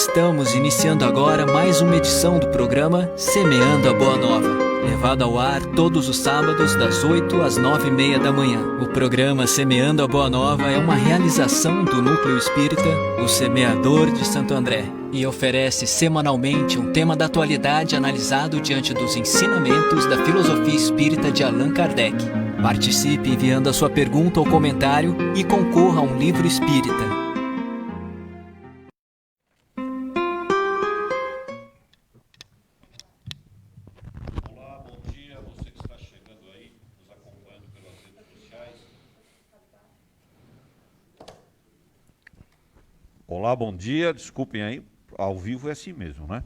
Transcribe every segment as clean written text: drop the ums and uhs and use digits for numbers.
Estamos iniciando agora mais uma edição do programa Semeando a Boa Nova, levado ao ar todos os sábados das 8 às 9h30 da manhã. O programa Semeando a Boa Nova é uma realização do Núcleo Espírita, o Semeador de Santo André, e oferece semanalmente um tema da atualidade analisado diante dos ensinamentos da filosofia espírita de Allan Kardec. Participe enviando a sua pergunta ou comentário e concorra a um livro espírita. Olá, bom dia, desculpem aí, ao vivo é assim mesmo, né?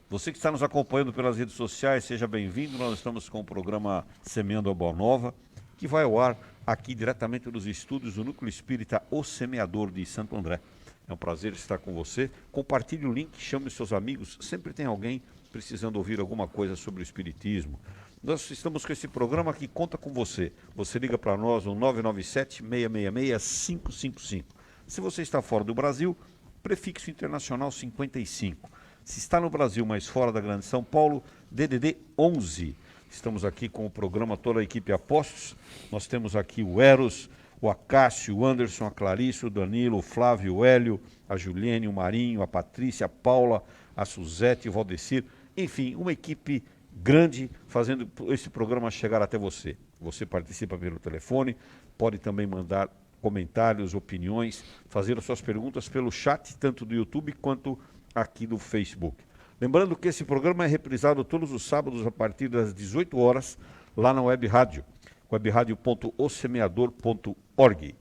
Você que está nos acompanhando pelas redes sociais, seja bem-vindo. Nós estamos com o programa Semeando a Boa Nova, que vai ao ar aqui diretamente dos estúdios do Núcleo Espírita O Semeador de Santo André. É um prazer estar com você. Compartilhe o link, chame os seus amigos. Sempre tem alguém precisando ouvir alguma coisa sobre o Espiritismo. Nós estamos com esse programa que conta com você. Você liga para nós no 997-666-555. Se você está fora do Brasil, prefixo internacional 55. Se está no Brasil, mas fora da Grande São Paulo, DDD 11. Estamos aqui com o programa, toda a equipe Apostos. Nós temos aqui o Eros, o Acácio, o Anderson, a Clarice, o Danilo, o Flávio, o Hélio, a Juliane, o Marinho, a Patrícia, a Paula, a Suzete, o Valdecir. Enfim, uma equipe grande fazendo esse programa chegar até você. Você participa pelo telefone, pode também mandar comentários, opiniões, fazer as suas perguntas pelo chat, tanto do YouTube quanto aqui do Facebook. Lembrando que esse programa é reprisado todos os sábados a partir das 18 horas, lá na Web Rádio, webradio.osemeador.org.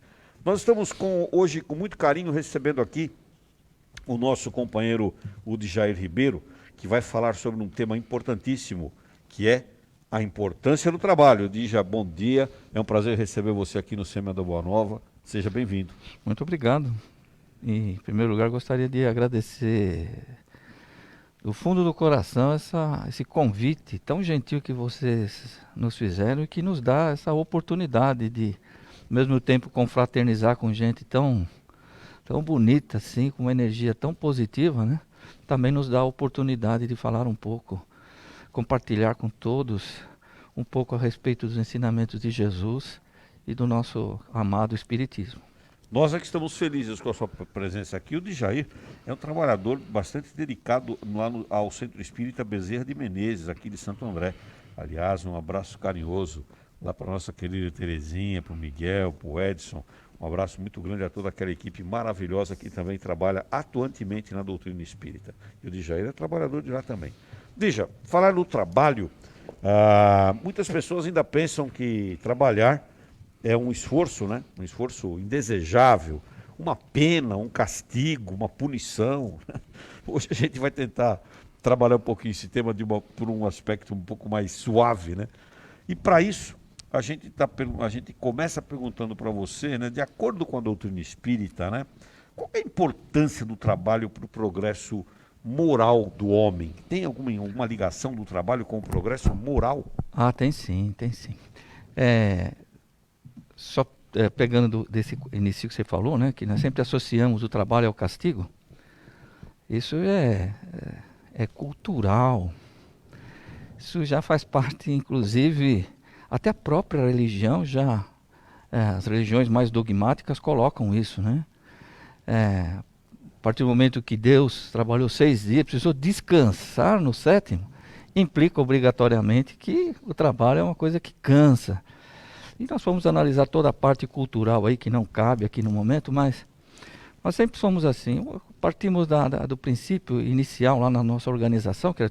Nós estamos hoje, com muito carinho, recebendo aqui o nosso companheiro Udjair Ribeiro, que vai falar sobre um tema importantíssimo, que é a importância do trabalho. Dija, bom dia, é um prazer receber você aqui no Semeando a Boa Nova. Seja bem-vindo. Muito obrigado. Em primeiro lugar, gostaria de agradecer do fundo do coração esse convite tão gentil que vocês nos fizeram e que nos dá essa oportunidade de, ao mesmo tempo, confraternizar com gente tão bonita, assim, com uma energia tão positiva, né? Também nos dá a oportunidade de falar um pouco, compartilhar com todos um pouco a respeito dos ensinamentos de Jesus e do nosso amado Espiritismo. Nós é que estamos felizes com a sua presença aqui. O Udjair é um trabalhador bastante dedicado lá ao Centro Espírita Bezerra de Menezes, aqui de Santo André. Aliás, um abraço carinhoso lá para a nossa querida Terezinha, para o Miguel, para o Edson. Um abraço muito grande a toda aquela equipe maravilhosa que também trabalha atuantemente na doutrina espírita. E o Udjair é trabalhador de lá também. Dija, falar no trabalho, muitas pessoas ainda pensam que trabalhar é um esforço, né? Um esforço indesejável, uma pena, um castigo, uma punição. Hoje a gente vai tentar trabalhar um pouquinho esse tema por um aspecto um pouco mais suave, né? E para isso, a gente começa perguntando para você, né? De acordo com a doutrina espírita, né? Qual é a importância do trabalho para o progresso moral do homem? Tem alguma ligação do trabalho com o progresso moral? Tem sim, tem sim. Só pegando desse início que você falou, né, que nós sempre associamos o trabalho ao castigo, isso é cultural, isso já faz parte, inclusive, até a própria religião as religiões mais dogmáticas colocam isso, né? A partir do momento que Deus trabalhou 6 dias, precisou descansar no 7º, implica obrigatoriamente que o trabalho é uma coisa que cansa. E nós fomos analisar toda a parte cultural aí, que não cabe aqui no momento, mas nós sempre fomos assim. Partimos do princípio inicial lá na nossa organização, que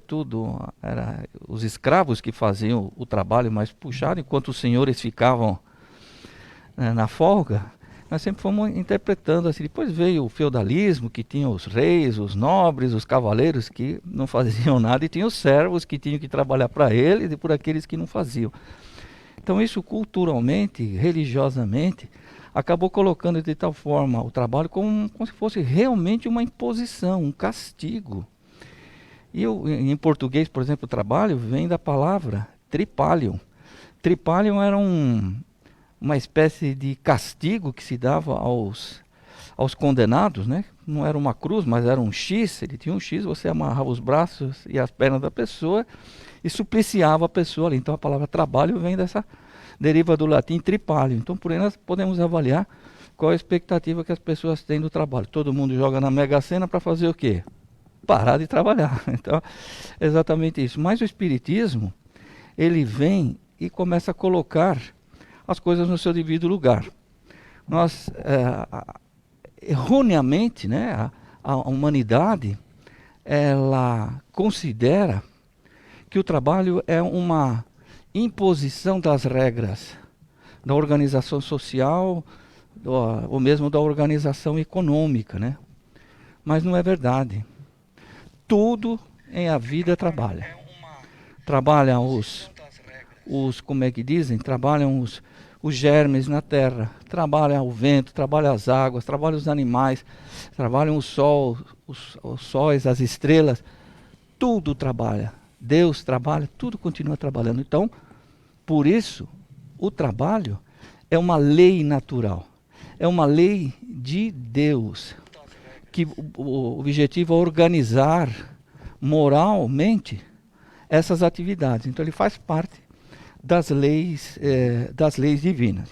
era os escravos que faziam o trabalho mais puxado, enquanto os senhores ficavam na folga. Nós sempre fomos interpretando assim. Depois veio o feudalismo, que tinha os reis, os nobres, os cavaleiros que não faziam nada, e tinha os servos que tinham que trabalhar para eles e por aqueles que não faziam. Então isso culturalmente, religiosamente, acabou colocando de tal forma o trabalho como se fosse realmente uma imposição, um castigo. E em português, por exemplo, o trabalho vem da palavra tripalium. Tripalium era uma espécie de castigo que se dava aos condenados, né? não era uma cruz, mas era um X, ele tinha um X, você amarrava os braços e as pernas da pessoa e supliciava a pessoa ali. Então a palavra trabalho vem dessa, deriva do latim tripalho. Então por aí nós podemos avaliar qual a expectativa que as pessoas têm do trabalho. Todo mundo joga na Mega Sena para fazer o quê? Parar de trabalhar. Então é exatamente isso. Mas o Espiritismo, ele vem e começa a colocar as coisas no seu devido lugar. Nós, erroneamente, né, a humanidade, ela considera que o trabalho é uma imposição das regras da organização social, ou mesmo da organização econômica, né? Mas não é verdade. Tudo em a vida trabalha. Trabalham os como é que dizem? Trabalham os germes na terra, trabalham o vento, trabalham as águas, trabalham os animais, trabalham o sol, os sóis, as estrelas, tudo trabalha. Deus trabalha, tudo continua trabalhando. Então, por isso, o trabalho é uma lei natural, é uma lei de Deus, que o objetivo é organizar moralmente essas atividades. Então, ele faz parte das leis divinas.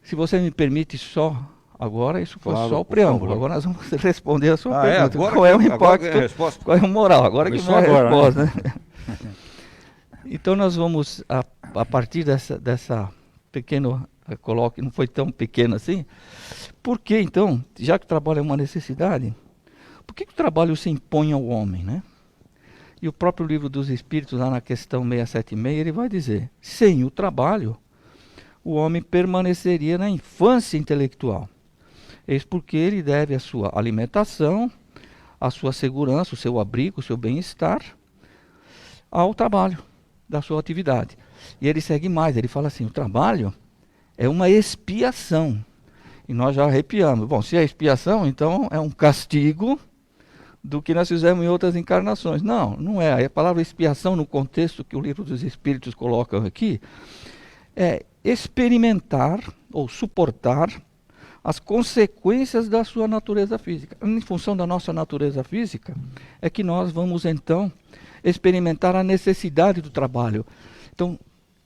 Se você me permite só agora, isso foi claro, só o preâmbulo. favor. Agora nós vamos responder a sua pergunta. Agora qual é o agora impacto? é a resposta? Qual é a moral? Agora que Começou vai a agora, resposta. Né? Então nós vamos, a partir dessa pequeno coloque, não foi tão pequeno assim, por que então, já que o trabalho é uma necessidade, por que o trabalho se impõe ao homem, né? E o próprio Livro dos Espíritos, lá na questão 676, ele vai dizer: sem o trabalho, o homem permaneceria na infância intelectual. Eis porque ele deve a sua alimentação, a sua segurança, o seu abrigo, o seu bem-estar, ao trabalho da sua atividade. E ele segue mais, ele fala assim: o trabalho é uma expiação. E nós já arrepiamos. Bom, se é expiação, então é um castigo do que nós fizemos em outras encarnações. Não, não é. A palavra expiação, no contexto que o Livro dos Espíritos coloca aqui, é experimentar ou suportar as consequências da sua natureza física. Em função da nossa natureza física, é que nós vamos então experimentar a necessidade do trabalho. Então,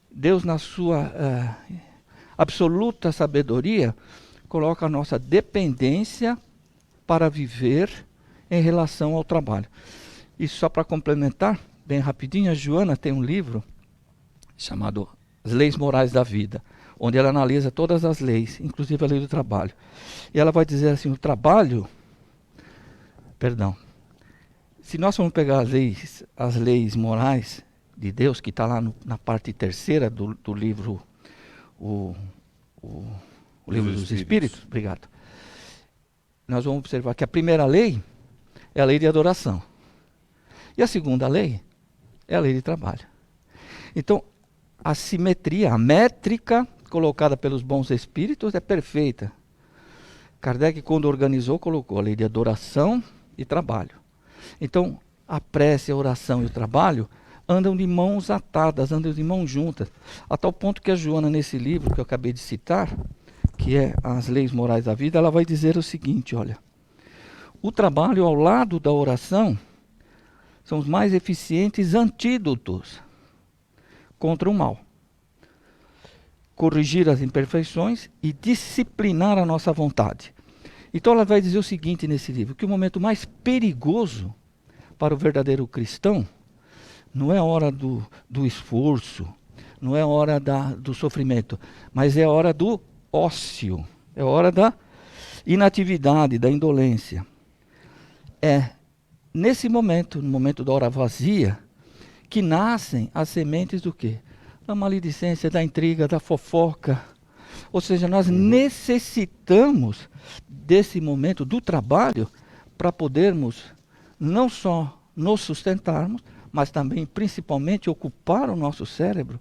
Deus, na sua absoluta sabedoria, coloca a nossa dependência para viver em relação ao trabalho. E só para complementar, bem rapidinho, a Joana tem um livro chamado As Leis Morais da Vida, onde ela analisa todas as leis, inclusive a lei do trabalho. E ela vai dizer assim: o trabalho, se nós formos pegar as leis morais de Deus, que está lá na parte terceira do livro, o Livro dos Espíritos, obrigado. Nós vamos observar que a primeira lei é a lei de adoração. E a segunda lei é a lei de trabalho. Então, a simetria, a métrica colocada pelos bons espíritos é perfeita. Kardec, quando organizou, colocou a lei de adoração e trabalho. Então, a prece, a oração e o trabalho andam de mãos atadas, andam de mãos juntas. A tal ponto que a Joana, nesse livro que eu acabei de citar, que é As Leis Morais da Vida, ela vai dizer o seguinte: olha, o trabalho ao lado da oração são os mais eficientes antídotos contra o mal. Corrigir as imperfeições e disciplinar a nossa vontade. Então ela vai dizer o seguinte nesse livro, que o momento mais perigoso para o verdadeiro cristão não é a hora do esforço, não é a hora do sofrimento, mas é a hora do ócio, é a hora da inatividade, da indolência. É nesse momento, no momento da hora vazia, que nascem as sementes do quê? Da maledicência, da intriga, da fofoca. Ou seja, nós necessitamos desse momento do trabalho para podermos não só nos sustentarmos, mas também, principalmente, ocupar o nosso cérebro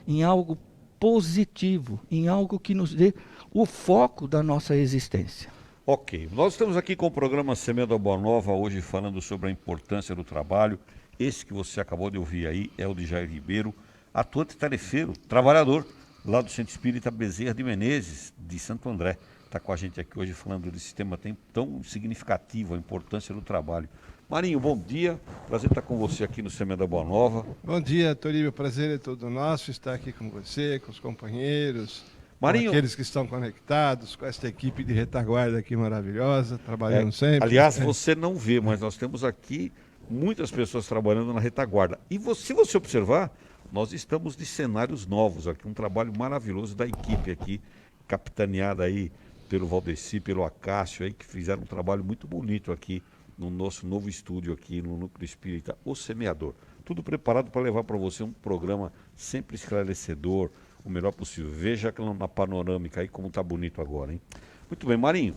em algo positivo, em algo que nos dê o foco da nossa existência. Ok, nós estamos aqui com o programa Semeando a Boa Nova, hoje falando sobre a importância do trabalho. Esse que você acabou de ouvir aí é o de Jair Ribeiro, atuante tarefeiro, trabalhador, lá do Centro Espírita Bezerra de Menezes, de Santo André. estar com a gente aqui hoje falando desse tema tão significativo, a importância do trabalho. Marinho, bom dia. Prazer estar com você aqui no Semeando a Boa Nova. Bom dia, Toríbio. Prazer é todo nosso estar aqui com você, com os companheiros, Marinho, com aqueles que estão conectados, com essa equipe de retaguarda aqui maravilhosa, trabalhando sempre. Aliás, você não vê, mas nós temos aqui muitas pessoas trabalhando na retaguarda. E se você observar, nós estamos de cenários novos aqui, um trabalho maravilhoso da equipe aqui, capitaneada aí pelo Valdeci, pelo Acácio, aí, que fizeram um trabalho muito bonito aqui no nosso novo estúdio aqui no Núcleo Espírita, O Semeador. Tudo preparado para levar para você um programa sempre esclarecedor, o melhor possível. Veja na panorâmica aí como está bonito agora, hein? Muito bem, Marinho.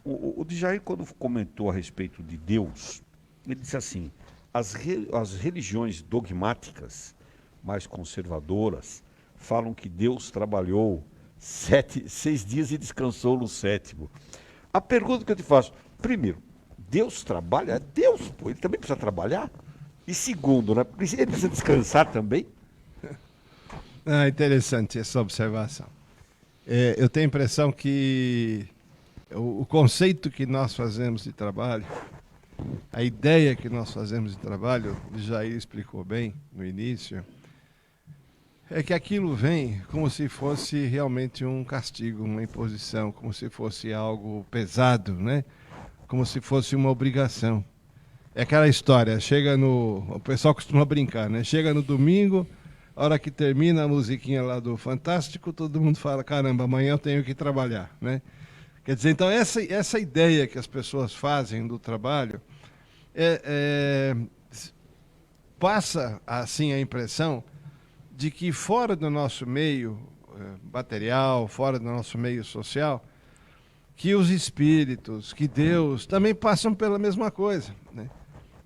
O Djair, quando comentou a respeito de Deus, ele disse assim, as religiões dogmáticas, mais conservadoras, falam que Deus trabalhou 6 dias e descansou no 7º. A pergunta que eu te faço, primeiro, Deus trabalha? Deus, pô, ele também precisa trabalhar? E segundo, né, ele precisa descansar também? Interessante essa observação. Eu tenho a impressão que o conceito que nós fazemos de trabalho, a ideia que nós fazemos de trabalho, o Jair explicou bem no início, é que aquilo vem como se fosse realmente um castigo, uma imposição, como se fosse algo pesado, né? Como se fosse uma obrigação. É aquela história, o pessoal costuma brincar, né? Chega no domingo, a hora que termina a musiquinha lá do Fantástico, todo mundo fala, caramba, amanhã eu tenho que trabalhar, né? Quer dizer, então essa ideia que as pessoas fazem do trabalho passa assim a impressão de que fora do nosso meio material, fora do nosso meio social, que os espíritos, que Deus também passam pela mesma coisa, né?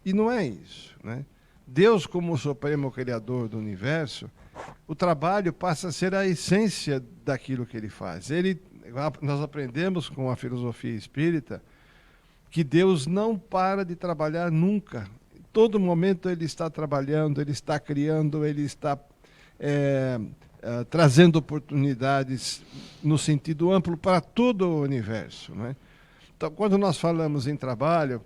E não é isso, né? Deus, como o supremo criador do universo, o trabalho passa a ser a essência daquilo que ele faz. Nós aprendemos com a filosofia espírita que Deus não para de trabalhar nunca. Em todo momento ele está trabalhando, ele está criando, ele está trazendo oportunidades no sentido amplo para todo o universo, né? Então, quando nós falamos em trabalho,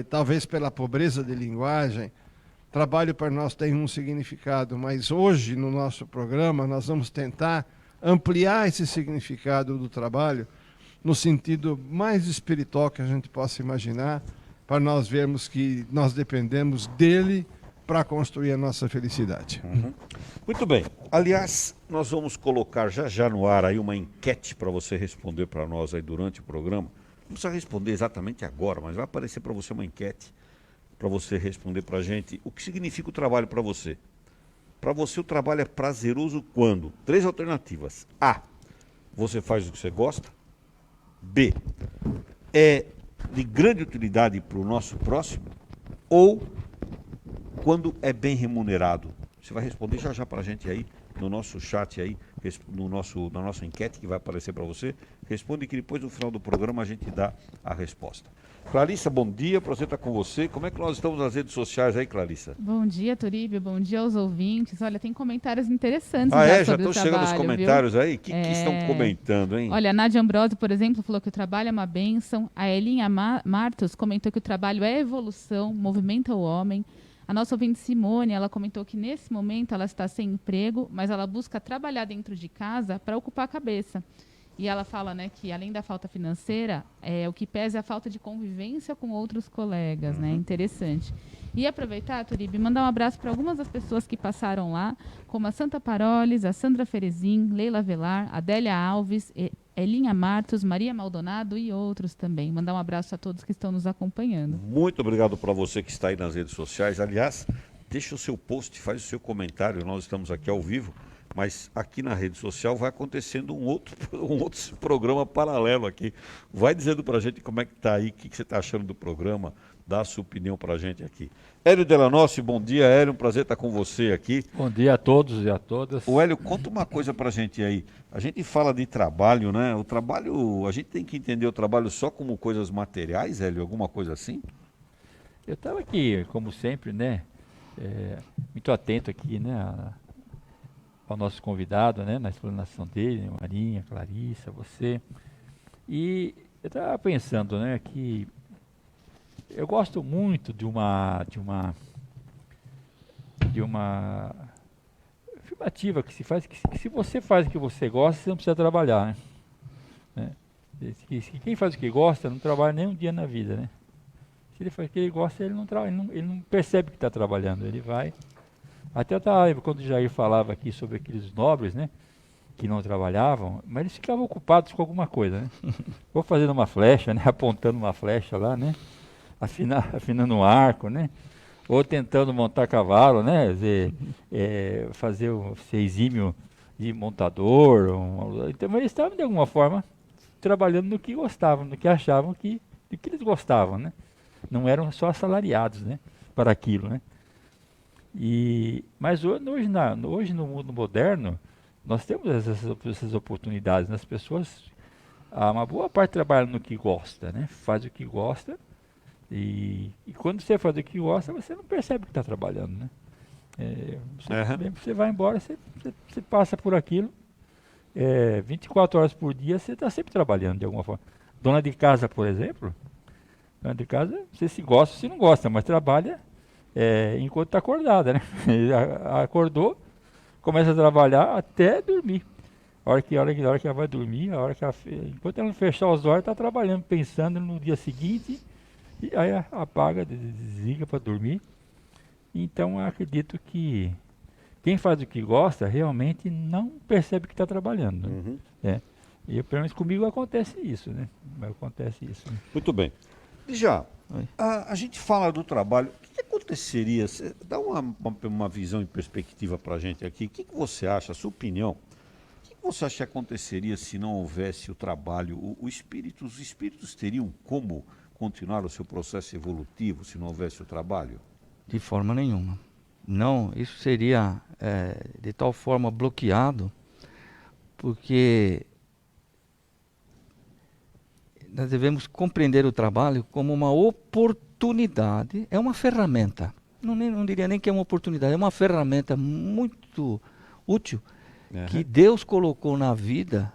talvez pela pobreza de linguagem, trabalho para nós tem um significado, mas hoje no nosso programa nós vamos tentar ampliar esse significado do trabalho no sentido mais espiritual que a gente possa imaginar, para nós vermos que nós dependemos dele para construir a nossa felicidade. Uhum. Muito bem. Aliás, nós vamos colocar já no ar aí uma enquete para você responder para nós aí durante o programa. Não precisa responder exatamente agora, mas vai aparecer para você uma enquete para você responder para a gente o que significa o trabalho para você. Para você o trabalho é prazeroso quando? 3 alternativas. A, você faz o que você gosta. B, é de grande utilidade para o nosso próximo. Ou quando é bem remunerado. Você vai responder já para a gente aí, no nosso chat aí, na nossa enquete que vai aparecer para você. Responde que depois no final do programa a gente dá a resposta. Clarissa, bom dia, prazer estar com você. Como é que nós estamos nas redes sociais aí, Clarissa? Bom dia, Toríbio, bom dia aos ouvintes. Olha, tem comentários interessantes já estão chegando os comentários, viu? Aí? O que estão comentando, hein? Olha, a Nádia Ambrosio, por exemplo, falou que o trabalho é uma bênção. A Elinha Martos comentou que o trabalho é evolução, movimenta o homem. A nossa ouvinte Simone, ela comentou que nesse momento ela está sem emprego, mas ela busca trabalhar dentro de casa para ocupar a cabeça. E ela fala, né, que além da falta financeira, o que pesa é a falta de convivência com outros colegas, né? Interessante. E aproveitar, Turibe, mandar um abraço para algumas das pessoas que passaram lá, como a Santa Paroles, a Sandra Ferezin, Leila Velar, Adélia Alves, Elinha Martos, Maria Maldonado e outros também. Mandar um abraço a todos que estão nos acompanhando. Muito obrigado para você que está aí nas redes sociais. Aliás, deixa o seu post, faz o seu comentário. Nós estamos aqui ao vivo, mas aqui na rede social vai acontecendo um outro programa paralelo aqui. Vai dizendo para a gente como é que está aí, o que você está achando do programa, dá a sua opinião para a gente aqui. Hélio Delanossi, bom dia, Hélio, um prazer estar com você aqui. Bom dia a todos e a todas. O Hélio, conta uma coisa para a gente aí. A gente fala de trabalho, né? O trabalho, a gente tem que entender o trabalho só como coisas materiais, Hélio, alguma coisa assim? Eu estava aqui, como sempre, né, muito atento aqui, né, ao nosso convidado, né, na explanação dele, né, Marinha, Clarissa, você. E eu estava pensando, né, que eu gosto muito de uma afirmativa que se faz, que se você faz o que você gosta, você não precisa trabalhar, né? Quem faz o que gosta não trabalha nem um dia na vida, né? Se ele faz o que ele gosta, ele não percebe que está trabalhando, ele vai. Até eu estava lembrando quando o Jair falava aqui sobre aqueles nobres, né, que não trabalhavam, mas eles ficavam ocupados com alguma coisa, né? Ou fazendo uma flecha, né, apontando uma flecha lá, né, afinando um arco, né, ou tentando montar cavalo, né, ser exímio de montador. Então eles estavam de alguma forma trabalhando no que gostavam, no que achavam do que eles gostavam, né? Não eram só assalariados, né, para aquilo, né? Mas hoje no mundo moderno, nós temos essas oportunidades, né? As pessoas, uma boa parte trabalha no que gosta, né? Faz o que gosta, e quando você faz o que gosta, você não percebe que está trabalhando, né? Você vai embora, você passa por aquilo, 24 horas por dia, você está sempre trabalhando de alguma forma. Dona de casa, por exemplo, dona de casa, você se gosta ou se não gosta, mas trabalha enquanto está acordada, né? Acordou, começa a trabalhar até dormir. A hora que ela vai dormir, enquanto ela não fechar os olhos, está trabalhando, pensando no dia seguinte, e aí apaga, desliga para dormir. Então eu acredito que quem faz o que gosta realmente não percebe que está trabalhando, né? Uhum. E pelo menos comigo acontece isso, né? Acontece isso, né? Muito bem. Já, Oi. a gente fala do trabalho. O que aconteceria? Dá uma visão em perspectiva para a gente aqui. O que você acha, a sua opinião? O que você acha que aconteceria se não houvesse o trabalho? Os espíritos teriam como continuar o seu processo evolutivo se não houvesse o trabalho? De forma nenhuma. Não, isso seria de tal forma bloqueado, porque nós devemos compreender o trabalho como uma oportunidade, é uma ferramenta. Não diria nem que é uma oportunidade, é uma ferramenta muito útil que Deus colocou na vida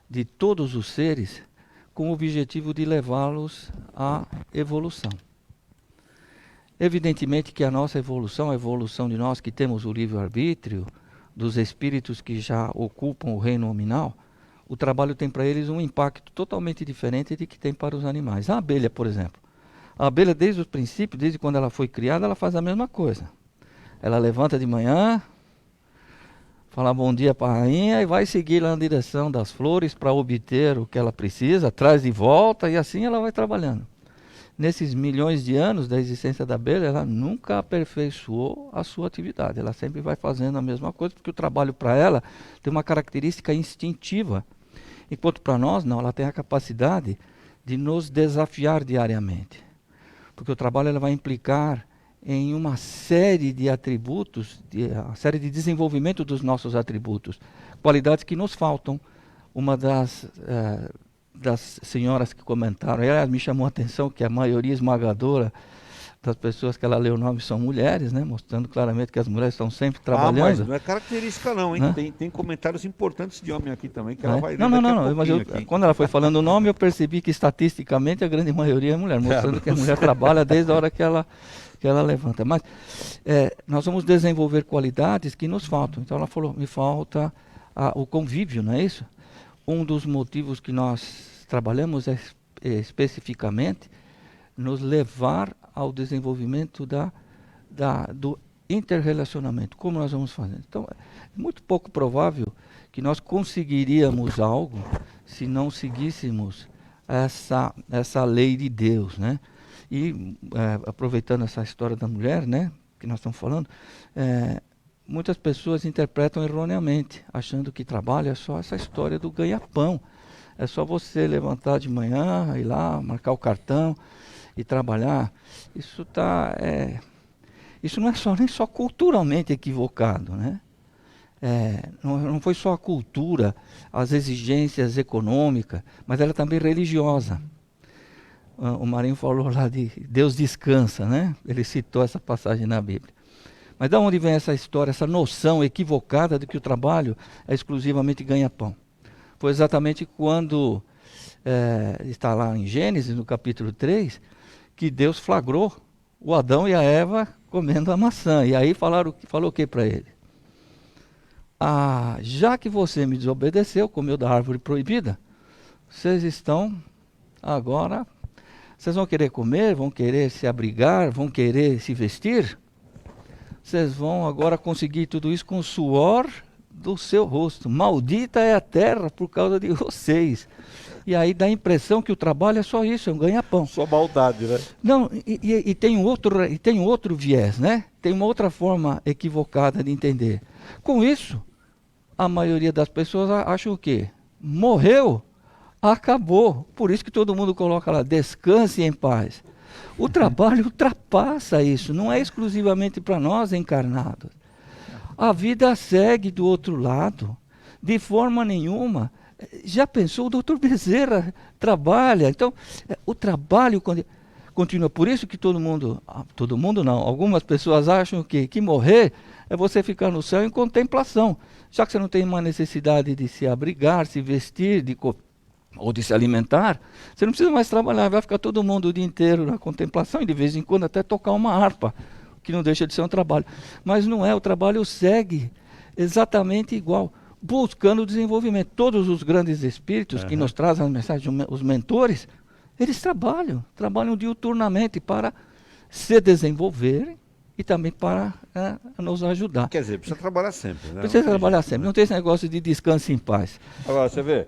de todos os seres com o objetivo de levá-los à evolução. Evidentemente que a nossa evolução, a evolução de nós que temos o livre-arbítrio, dos espíritos que já ocupam o reino nominal, o trabalho tem para eles um impacto totalmente diferente do que tem para os animais. A abelha, por exemplo. A abelha, desde o princípio, desde quando ela foi criada, ela faz a mesma coisa. Ela levanta de manhã, fala bom dia para a rainha e vai seguir lá na direção das flores para obter o que ela precisa, traz de volta e assim ela vai trabalhando. Nesses milhões de anos da existência da abelha, ela nunca aperfeiçoou a sua atividade. Ela sempre vai fazendo a mesma coisa, porque o trabalho para ela tem uma característica instintiva. Enquanto para nós, não, ela tem a capacidade de nos desafiar diariamente. Porque o trabalho ela vai implicar em uma série de atributos, uma série de desenvolvimento dos nossos atributos. Qualidades que nos faltam. Uma das senhoras que comentaram, me chamou a atenção que a maioria esmagadora das pessoas que ela leu o nome são mulheres, né? Mostrando claramente que as mulheres estão sempre trabalhando. Mas não é característica não, hein? Tem comentários importantes de homem aqui também, que ela vai ler Não, mas aqui. quando ela foi falando o nome, eu percebi que estatisticamente a grande maioria é mulher, mostrando que a mulher trabalha desde a hora que ela levanta. Mas nós vamos desenvolver qualidades que nos faltam. Então ela falou, me falta o convívio, não é isso? Um dos motivos que nós trabalhamos é especificamente nos levar ao desenvolvimento do interrelacionamento. Como nós vamos fazer? Então, é muito pouco provável que nós conseguiríamos algo se não seguíssemos essa lei de Deus, né? E aproveitando essa história da mulher, né, que nós estamos falando, muitas pessoas interpretam erroneamente, achando que trabalho é só essa história do ganha-pão. É só você levantar de manhã, ir lá, marcar o cartão e trabalhar. Isso não é nem só culturalmente equivocado, né? Não foi só a cultura, as exigências econômicas, mas ela também religiosa. O Marinho falou lá de Deus descansa, né? Ele citou essa passagem na Bíblia. Mas de onde vem essa história, essa noção equivocada de que o trabalho é exclusivamente ganha-pão? Foi exatamente quando está lá em Gênesis, no capítulo 3, que Deus flagrou o Adão e a Eva comendo a maçã. E aí falou o que para ele? Já que você me desobedeceu, comeu da árvore proibida, vocês estão agora, vocês vão querer comer, vão querer se abrigar, vão querer se vestir, vocês vão agora conseguir tudo isso com o suor do seu rosto. Maldita é a terra por causa de vocês. E aí dá a impressão que o trabalho é só isso, é um ganha-pão. Só maldade, né? Não, e tem um outro viés, né? Tem uma outra forma equivocada de entender. Com isso, a maioria das pessoas acham o quê? Morreu, acabou. Por isso que todo mundo coloca lá, descanse em paz. O trabalho ultrapassa isso, não é exclusivamente para nós encarnados. A vida segue do outro lado, de forma nenhuma. Já pensou, o doutor Bezerra trabalha, então o trabalho continua. Por isso que todo mundo não, algumas pessoas acham que morrer é você ficar no céu em contemplação, já que você não tem uma necessidade de se abrigar, se vestir, ou de se alimentar, você não precisa mais trabalhar, vai ficar todo mundo o dia inteiro na contemplação e de vez em quando até tocar uma harpa, que não deixa de ser um trabalho. Mas não é, o trabalho segue exatamente igual, buscando o desenvolvimento. Todos os grandes espíritos que nos trazem as mensagens, os mentores, eles trabalham diuturnamente para se desenvolverem e também para nos ajudar. Quer dizer, precisa trabalhar sempre, né? Precisa trabalhar sempre, não tem esse negócio de descanso em paz. Agora, você vê,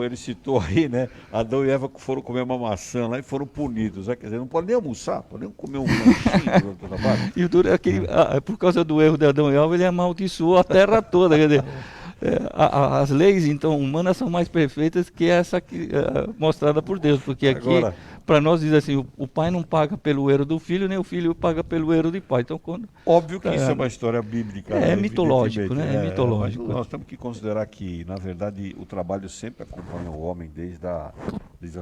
ele citou aí, né? Adão e Eva foram comer uma maçã lá e foram punidos, né? Quer dizer, não pode nem almoçar, pode nem comer um lanchinho durante o trabalho. E o duro é que, por causa do erro de Adão e Eva, ele amaldiçoou a terra toda, quer dizer... as leis, então, humanas são mais perfeitas que essa mostrada por Deus, porque aqui, para nós, diz assim, o pai não paga pelo erro do filho, nem o filho paga pelo erro do pai. Então, óbvio que isso é uma história bíblica. É mitológico, né? É mitológico. Mas nós temos que considerar que, na verdade, o trabalho sempre acompanha o homem desde a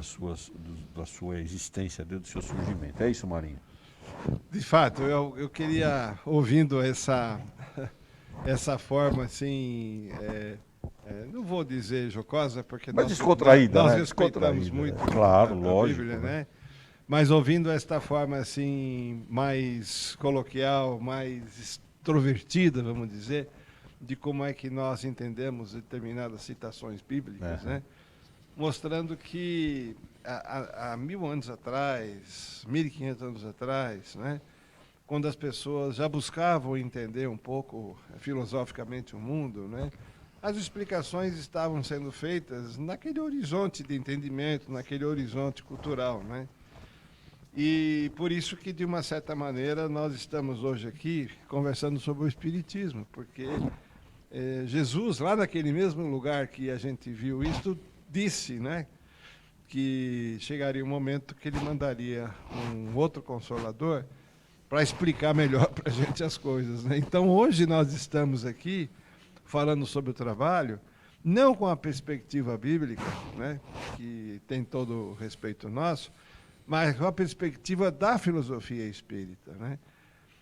sua existência, desde o seu surgimento. É isso, Marinho? De fato, eu queria, ouvindo essa forma assim, não vou dizer jocosa, porque mas descontraída, nós né? respeitamos muito claro, a lógico, Bíblia, né? Mas ouvindo esta forma assim, mais coloquial, mais extrovertida, vamos dizer, de como é que nós entendemos determinadas citações bíblicas, né? Mostrando que há 1000 anos atrás, 1500 anos atrás, né? Quando as pessoas já buscavam entender um pouco filosoficamente o mundo, né? As explicações estavam sendo feitas naquele horizonte de entendimento, naquele horizonte cultural, né? E por isso que, de uma certa maneira, nós estamos hoje aqui conversando sobre o Espiritismo, porque Jesus, lá naquele mesmo lugar que a gente viu isso, disse, né, que chegaria um momento que ele mandaria um outro Consolador para explicar melhor para a gente as coisas, né? Então, hoje nós estamos aqui falando sobre o trabalho, não com a perspectiva bíblica, né, que tem todo o respeito nosso, mas com a perspectiva da filosofia espírita, né?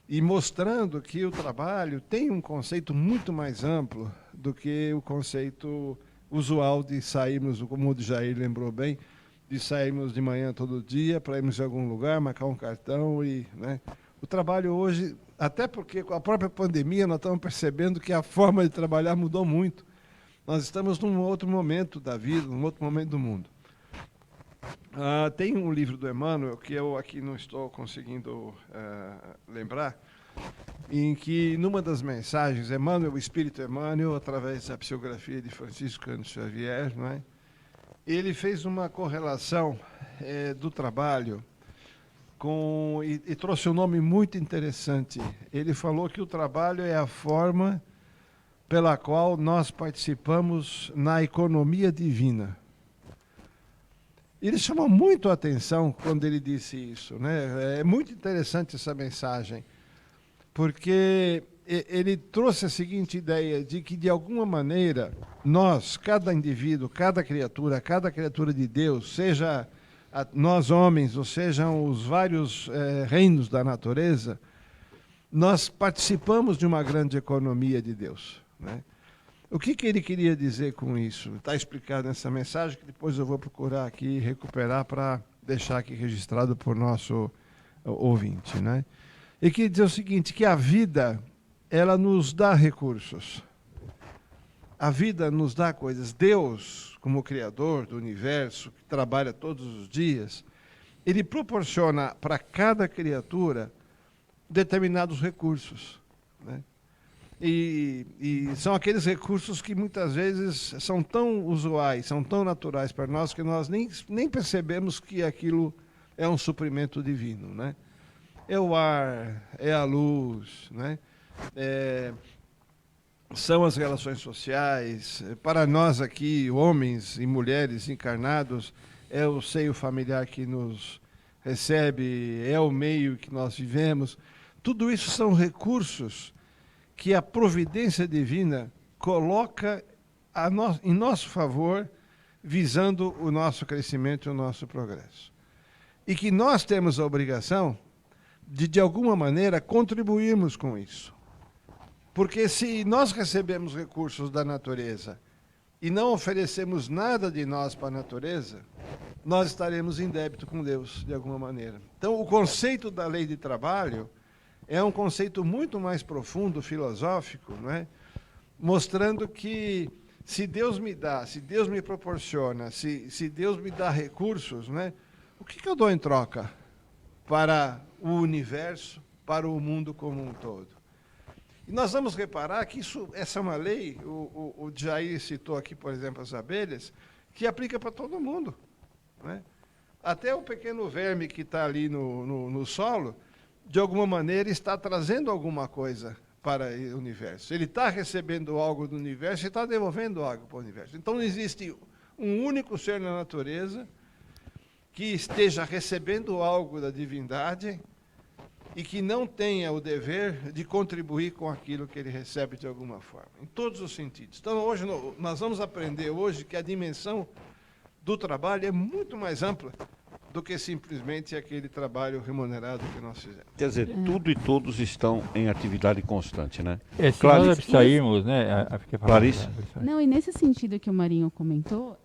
E mostrando que o trabalho tem um conceito muito mais amplo do que o conceito usual de sairmos, como o Jair lembrou bem, de sairmos de manhã todo dia para irmos em algum lugar, marcar um cartão e... né? O trabalho hoje, até porque com a própria pandemia nós estamos percebendo que a forma de trabalhar mudou muito. Nós estamos num outro momento da vida, num outro momento do mundo. Tem um livro do Emmanuel, que eu aqui não estou conseguindo lembrar, em que, numa das mensagens, Emmanuel, o Espírito Emmanuel, através da psicografia de Francisco Cândido Xavier, não é? Ele fez uma correlação do trabalho e trouxe um nome muito interessante. Ele falou que o trabalho é a forma pela qual nós participamos na economia divina. Ele chamou muito a atenção quando ele disse isso, né? É muito interessante essa mensagem, porque ele trouxe a seguinte ideia de que, de alguma maneira, nós, cada indivíduo, cada criatura de Deus, seja nós homens, ou sejam os vários reinos da natureza, nós participamos de uma grande economia de Deus, né? O que ele queria dizer com isso? Está explicado nessa mensagem, que depois eu vou procurar aqui recuperar para deixar aqui registrado por nosso ouvinte, né? Ele queria dizer o seguinte, que a vida, ela nos dá recursos. A vida nos dá coisas. Deus, como Criador do universo, que trabalha todos os dias, ele proporciona para cada criatura determinados recursos, né? E são aqueles recursos que muitas vezes são tão usuais, são tão naturais para nós, que nós nem percebemos que aquilo é um suprimento divino, né? É o ar, é a luz, né? São as relações sociais. Para nós aqui, homens e mulheres encarnados, é o seio familiar que nos recebe, é o meio que nós vivemos. Tudo isso são recursos que a providência divina coloca em nosso favor, visando o nosso crescimento e o nosso progresso. E que nós temos a obrigação de alguma maneira, contribuirmos com isso. Porque se nós recebemos recursos da natureza e não oferecemos nada de nós para a natureza, nós estaremos em débito com Deus, de alguma maneira. Então, o conceito da lei de trabalho é um conceito muito mais profundo, filosófico, não é? Mostrando que se Deus me dá, se Deus me proporciona, se Deus me dá recursos, não é? O que eu dou em troca para o universo, para o mundo como um todo? E nós vamos reparar que essa é uma lei, o Jair citou aqui, por exemplo, as abelhas, que aplica para todo mundo, né? Até o pequeno verme que está ali no solo, de alguma maneira, está trazendo alguma coisa para o universo. Ele está recebendo algo do universo e está devolvendo algo para o universo. Então, não existe um único ser na natureza que esteja recebendo algo da divindade e que não tenha o dever de contribuir com aquilo que ele recebe de alguma forma, em todos os sentidos. Então, hoje, nós vamos aprender hoje que a dimensão do trabalho é muito mais ampla do que simplesmente aquele trabalho remunerado que nós fizemos. Quer dizer, tudo e todos estão em atividade constante, né? Se nós abstrairmos, né? Clarice? Não, e nesse sentido que o Marinho comentou,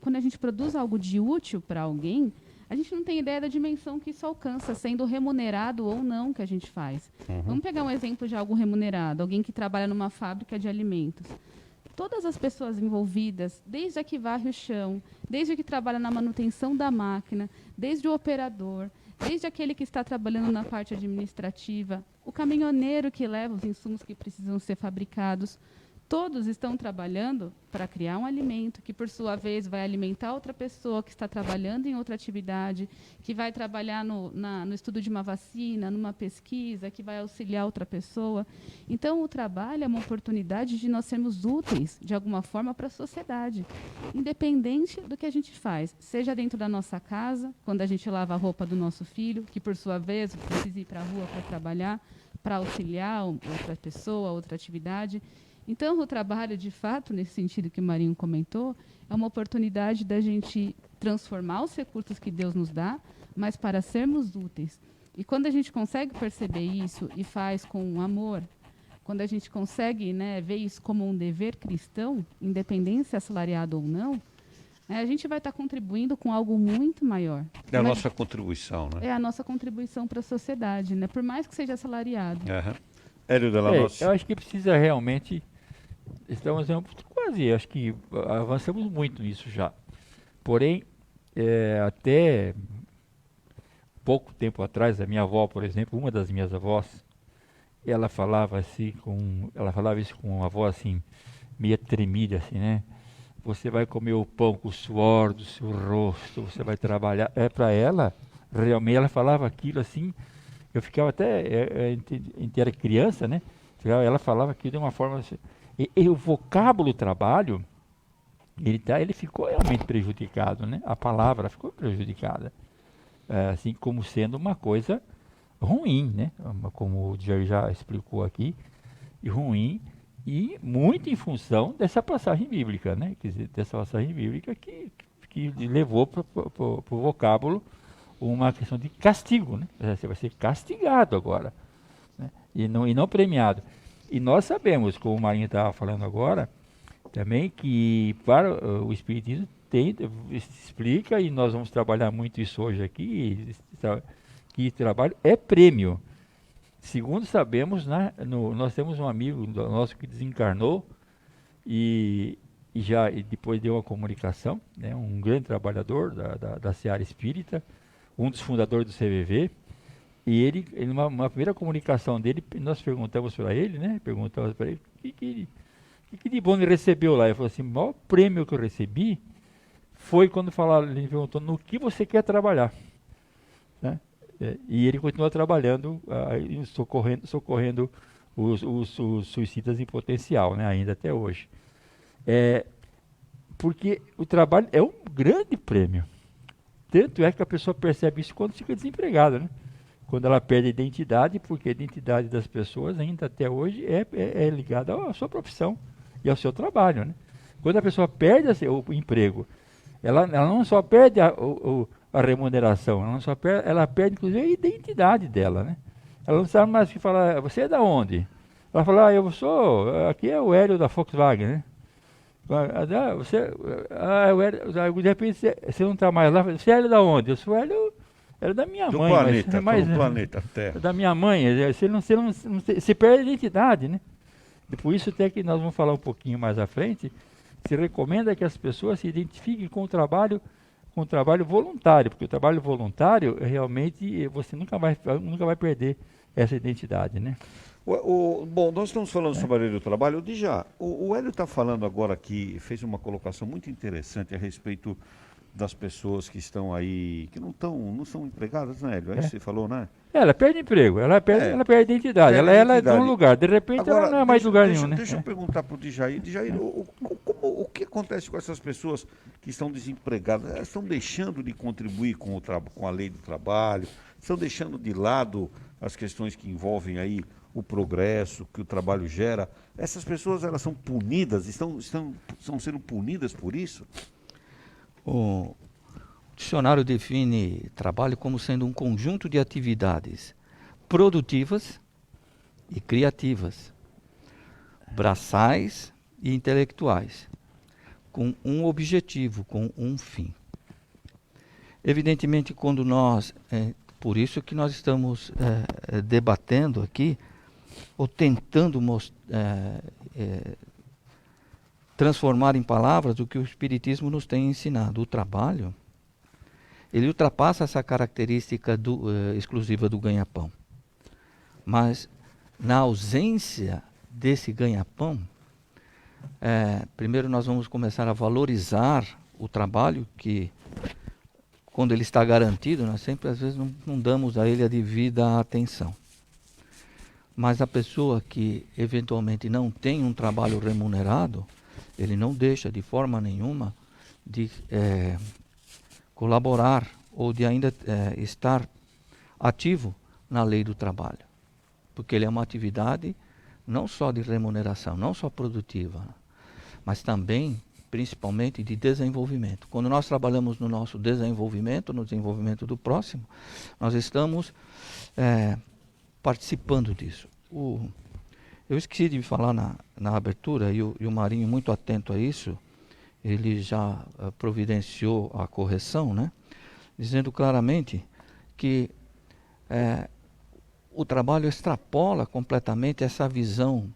quando a gente produz algo de útil para alguém, a gente não tem ideia da dimensão que isso alcança, sendo remunerado ou não que a gente faz. Vamos pegar um exemplo de algo remunerado, alguém que trabalha numa fábrica de alimentos. Todas as pessoas envolvidas, desde a que varre o chão, desde a que trabalha na manutenção da máquina, desde o operador, desde aquele que está trabalhando na parte administrativa, o caminhoneiro que leva os insumos que precisam ser fabricados, todos estão trabalhando para criar um alimento que, por sua vez, vai alimentar outra pessoa que está trabalhando em outra atividade, que vai trabalhar no estudo de uma vacina, numa pesquisa, que vai auxiliar outra pessoa. Então, o trabalho é uma oportunidade de nós sermos úteis, de alguma forma, para a sociedade, independente do que a gente faz, seja dentro da nossa casa, quando a gente lava a roupa do nosso filho, que, por sua vez, precisa ir para a rua para trabalhar, para auxiliar outra pessoa, outra atividade. Então, o trabalho, de fato, nesse sentido que o Marinho comentou, é uma oportunidade da gente transformar os recursos que Deus nos dá, mas para sermos úteis. E quando a gente consegue perceber isso e faz com amor, quando a gente consegue, né, ver isso como um dever cristão, independente se é assalariado ou não, a gente vai estar contribuindo com algo muito maior. É a nossa contribuição, né? É a nossa contribuição para a sociedade, né? Por mais que seja assalariado. Hélio Della Noce. Eu acho que precisa realmente... Estamos quase, acho que avançamos muito nisso já. Porém, até pouco tempo atrás, a minha avó, por exemplo, uma das minhas avós, ela falava isso com uma voz assim, meio tremida, assim, né? Você vai comer o pão com o suor do seu rosto, você vai trabalhar. Para ela, realmente, ela falava aquilo assim, eu ficava até, era criança, né? Ela falava aquilo de uma forma assim, e o vocábulo trabalho, ele ficou realmente prejudicado, né? A palavra ficou prejudicada, assim como sendo uma coisa ruim, né? Como o Jair já explicou aqui, e ruim, e muito em função dessa passagem bíblica, né? Quer dizer, dessa passagem bíblica que levou para o vocábulo uma questão de castigo, né? Você vai ser castigado agora, né? e não premiado. E nós sabemos, como o Marinho estava falando agora, também que para o Espiritismo explica, e nós vamos trabalhar muito isso hoje aqui, que trabalho é prêmio. Segundo sabemos, nós temos um amigo nosso que desencarnou e depois deu uma comunicação, né, um grande trabalhador da Seara Espírita, um dos fundadores do CVV, e ele uma primeira comunicação dele, nós perguntamos para ele, né, o que de bom ele recebeu lá. Ele falou assim, o maior prêmio que eu recebi foi quando ele perguntou no que você quer trabalhar, né? E ele continua trabalhando, socorrendo os suicidas em potencial, né, ainda até hoje. Porque o trabalho é um grande prêmio. Tanto é que a pessoa percebe isso quando fica desempregada, né? Quando ela perde a identidade, porque a identidade das pessoas ainda até hoje é ligada à sua profissão e ao seu trabalho, né? Quando a pessoa perde o emprego, ela não só perde a remuneração, ela perde inclusive a identidade dela, né? Ela não sabe mais o que falar, você é da onde? Ela fala, aqui é o Hélio da Volkswagen, né? De repente você não está mais lá, você é Hélio da onde? Eu sou Hélio da minha Do mãe. planeta, mas, do planeta Terra. Da minha mãe, você perde a identidade, né? Por isso até que nós vamos falar um pouquinho mais à frente, se recomenda que as pessoas se identifiquem com o trabalho voluntário, porque o trabalho voluntário realmente você nunca vai perder essa identidade, né? Bom, nós estamos falando sobre a lei do trabalho. O Hélio está falando agora aqui, fez uma colocação muito interessante a respeito das pessoas que estão aí, que não são empregadas, né, Hélio? Aí você falou, né? Ela perde emprego, ela perde a identidade, ela é de um lugar, de repente agora, ela não é mais de lugar nenhum, né? Deixa eu perguntar para o Djair, o que acontece com essas pessoas que estão desempregadas? Elas estão deixando de contribuir com a lei do trabalho, estão deixando de lado as questões que envolvem aí o progresso que o trabalho gera. Essas pessoas, elas são punidas, estão sendo punidas por isso? O dicionário define trabalho como sendo um conjunto de atividades produtivas e criativas, braçais e intelectuais, com um objetivo, com um fim. Evidentemente, quando por isso que nós estamos debatendo aqui, ou tentando transformar em palavras o que o Espiritismo nos tem ensinado. O trabalho, ele ultrapassa essa característica exclusiva do ganha-pão. Mas, na ausência desse ganha-pão, primeiro nós vamos começar a valorizar o trabalho que, quando ele está garantido, nós sempre, às vezes, não damos a ele a devida atenção. Mas a pessoa que eventualmente não tem um trabalho remunerado, ele não deixa de forma nenhuma de colaborar ou de ainda estar ativo na lei do trabalho. Porque ele é uma atividade não só de remuneração, não só produtiva, mas também, principalmente, de desenvolvimento. Quando nós trabalhamos no nosso desenvolvimento, no desenvolvimento do próximo, nós estamos participando disso. Eu esqueci de falar na abertura, e o Marinho, muito atento a isso, ele já providenciou a correção, né? Dizendo claramente que o trabalho extrapola completamente essa visão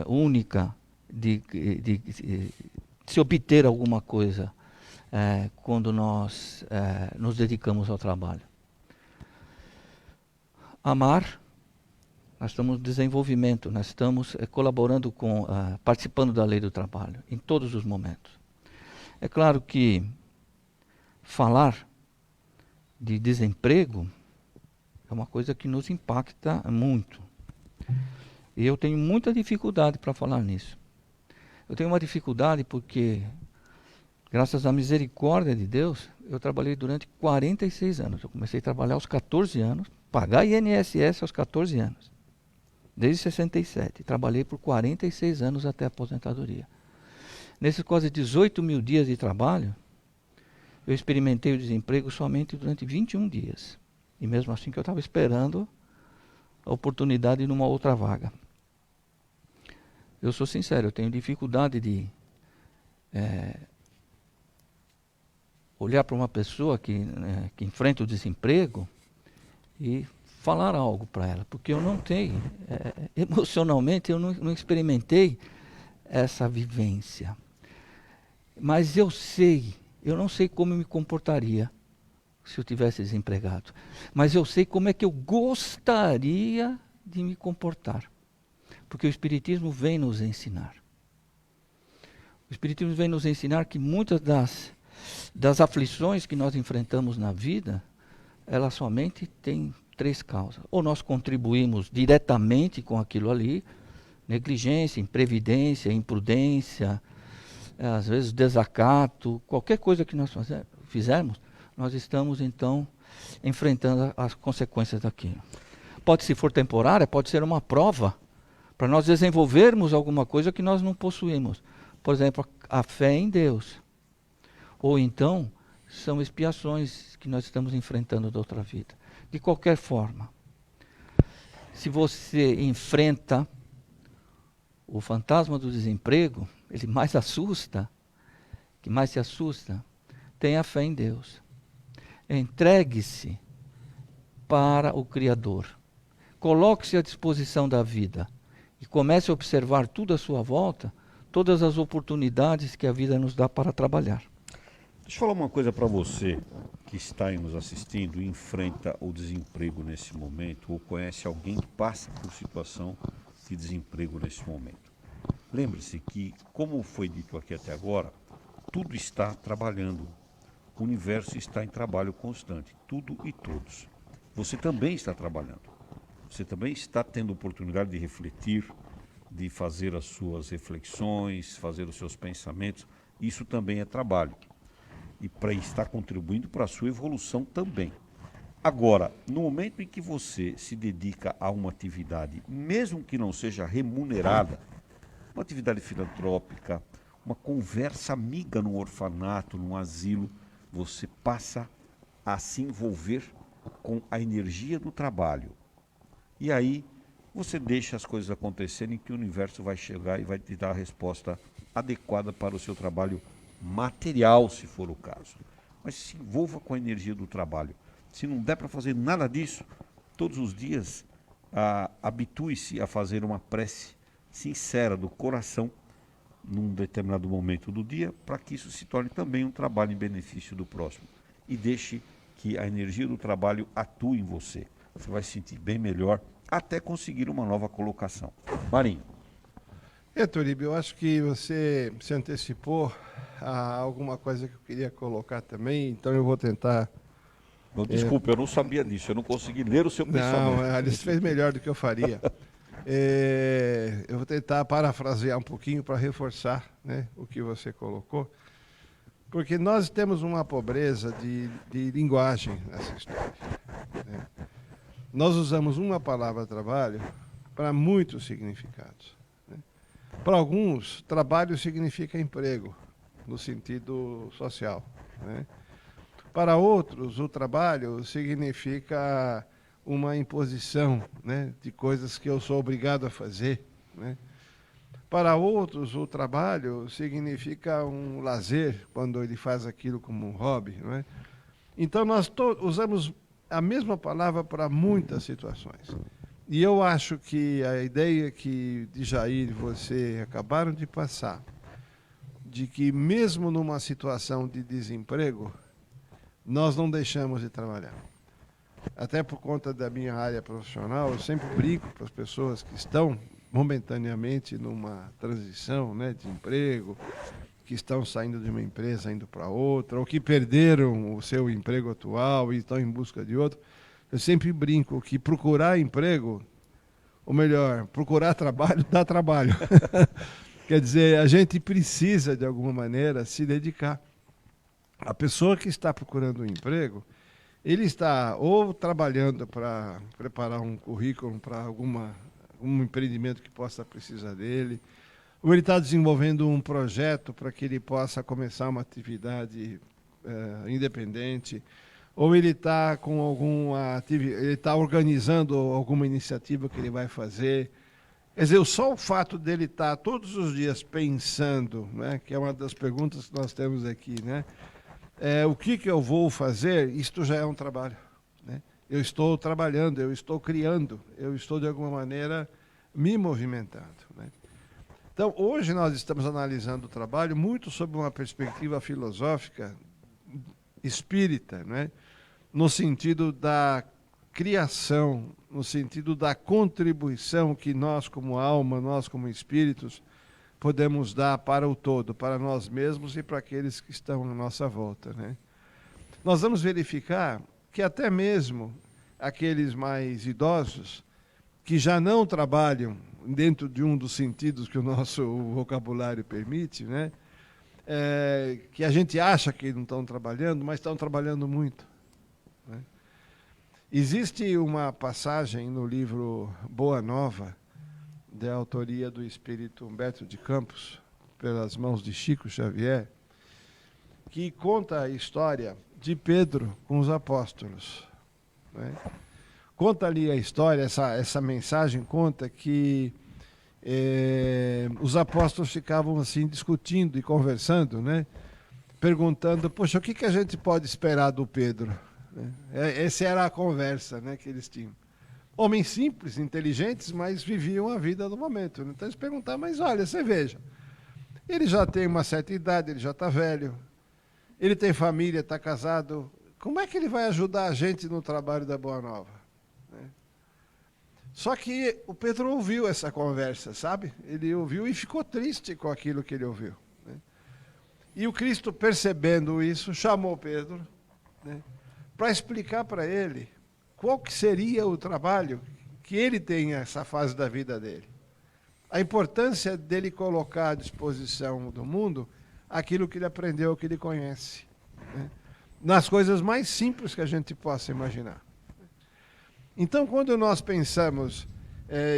única de se obter alguma coisa quando nós nos dedicamos ao trabalho. Amar, nós estamos em desenvolvimento, nós estamos colaborando participando da lei do trabalho, em todos os momentos. É claro que falar de desemprego é uma coisa que nos impacta muito. E eu tenho muita dificuldade para falar nisso. Eu tenho uma dificuldade porque, graças à misericórdia de Deus, eu trabalhei durante 46 anos. Eu comecei a trabalhar aos 14 anos, pagar INSS aos 14 anos. Desde 67. Trabalhei por 46 anos até a aposentadoria. Nesses quase 18 mil dias de trabalho, eu experimentei o desemprego somente durante 21 dias. E mesmo assim que eu estava esperando a oportunidade numa outra vaga. Eu sou sincero, eu tenho dificuldade de olhar para uma pessoa que enfrenta o desemprego e falar algo para ela, porque eu não tenho, emocionalmente eu não experimentei essa vivência. Mas eu não sei como eu me comportaria se eu tivesse desempregado, mas eu sei como é que eu gostaria de me comportar, porque o Espiritismo vem nos ensinar. O Espiritismo vem nos ensinar que muitas das aflições que nós enfrentamos na vida, elas somente têm 3 causas. Ou nós contribuímos diretamente com aquilo ali, negligência, imprevidência, imprudência, às vezes desacato, qualquer coisa que nós fizermos, nós estamos então enfrentando as consequências daquilo. Pode, se for temporária, pode ser uma prova para nós desenvolvermos alguma coisa que nós não possuímos. Por exemplo, a fé em Deus. Ou então, são expiações que nós estamos enfrentando da outra vida. De qualquer forma, se você enfrenta o fantasma do desemprego, ele mais assusta, que mais se assusta, tenha fé em Deus. Entregue-se para o Criador. Coloque-se à disposição da vida e comece a observar tudo à sua volta, todas as oportunidades que a vida nos dá para trabalhar. Deixa eu falar uma coisa para você que está aí nos assistindo e enfrenta o desemprego nesse momento, ou conhece alguém que passa por situação de desemprego nesse momento. Lembre-se que, como foi dito aqui até agora, tudo está trabalhando. O universo está em trabalho constante, tudo e todos. Você também está trabalhando. Você também está tendo oportunidade de refletir, de fazer as suas reflexões, fazer os seus pensamentos. Isso também é trabalho. E para estar contribuindo para a sua evolução também. Agora, no momento em que você se dedica a uma atividade, mesmo que não seja remunerada, uma atividade filantrópica, uma conversa amiga num orfanato, num asilo, você passa a se envolver com a energia do trabalho. E aí você deixa as coisas acontecerem, que o universo vai chegar e vai te dar a resposta adequada para o seu trabalho material, se for o caso. Mas se envolva com a energia do trabalho. Se não der para fazer nada disso, todos os dias, habitue-se a fazer uma prece sincera do coração num determinado momento do dia, para que isso se torne também um trabalho em benefício do próximo. E deixe que a energia do trabalho atue em você. Você vai se sentir bem melhor até conseguir uma nova colocação. Marinho. Toribio, eu acho que você se antecipou a alguma coisa que eu queria colocar também, então eu vou tentar... Desculpa, eu não sabia disso, eu não consegui ler o seu pensamento. Não, Alice fez melhor do que eu faria. Eu vou tentar parafrasear um pouquinho para reforçar, né, o que você colocou, porque nós temos uma pobreza de linguagem nessa história, né? Nós usamos uma palavra trabalho para muitos significados, né? Para alguns, trabalho significa emprego, no sentido social, né? Para outros, o trabalho significa uma imposição, né, de coisas que eu sou obrigado a fazer, né? Para outros, o trabalho significa um lazer, quando ele faz aquilo como um hobby, não é? Então, nós usamos a mesma palavra para muitas situações. E eu acho que a ideia que de Jair e você acabaram de passar, de que mesmo numa situação de desemprego, nós não deixamos de trabalhar. Até por conta da minha área profissional, eu sempre brinco para as pessoas que estão momentaneamente numa transição, né, de emprego, que estão saindo de uma empresa indo para outra, ou que perderam o seu emprego atual e estão em busca de outro. Eu sempre brinco que procurar emprego, ou melhor, procurar trabalho, dá trabalho. Quer dizer, a gente precisa, de alguma maneira, se dedicar. A pessoa que está procurando um emprego, ele está ou trabalhando para preparar um currículo para algum empreendimento que possa precisar dele, ou ele está desenvolvendo um projeto para que ele possa começar uma atividade independente, ou ele está com ele está organizando alguma iniciativa que ele vai fazer. Quer dizer, só o fato dele estar todos os dias pensando, né, que é uma das perguntas que nós temos aqui, né, o que eu vou fazer, isto já é um trabalho. Né? Eu estou trabalhando, eu estou criando, eu estou de alguma maneira me movimentando. Né? Então, hoje nós estamos analisando o trabalho muito sob uma perspectiva filosófica espírita, né? No sentido da criação, no sentido da contribuição que nós como alma, nós como espíritos, podemos dar para o todo, para nós mesmos e para aqueles que estão à nossa volta. Né? Nós vamos verificar que até mesmo aqueles mais idosos, que já não trabalham dentro de um dos sentidos que o nosso vocabulário permite, né? Que a gente acha que não estão trabalhando, mas estão trabalhando muito. Né? Existe uma passagem no livro Boa Nova, da autoria do espírito Humberto de Campos, pelas mãos de Chico Xavier, que conta a história de Pedro com os apóstolos. Né? Conta ali a história, essa mensagem conta que os apóstolos ficavam assim discutindo e conversando, né? Perguntando, poxa, o que a gente pode esperar do Pedro? Essa era a conversa, né, que eles tinham. Homens simples, inteligentes, mas viviam a vida do momento. Né? Então eles perguntavam, mas olha, você veja, ele já tem uma certa idade, ele já está velho, ele tem família, está casado, como é que ele vai ajudar a gente no trabalho da Boa Nova? Só que o Pedro ouviu essa conversa, sabe? Ele ouviu e ficou triste com aquilo que ele ouviu. Né? E o Cristo, percebendo isso, chamou Pedro, né, para explicar para ele qual que seria o trabalho que ele tem nessa fase da vida dele. A importância dele colocar à disposição do mundo aquilo que ele aprendeu, que ele conhece. Né? Nas coisas mais simples que a gente possa imaginar. Então, quando nós pensamos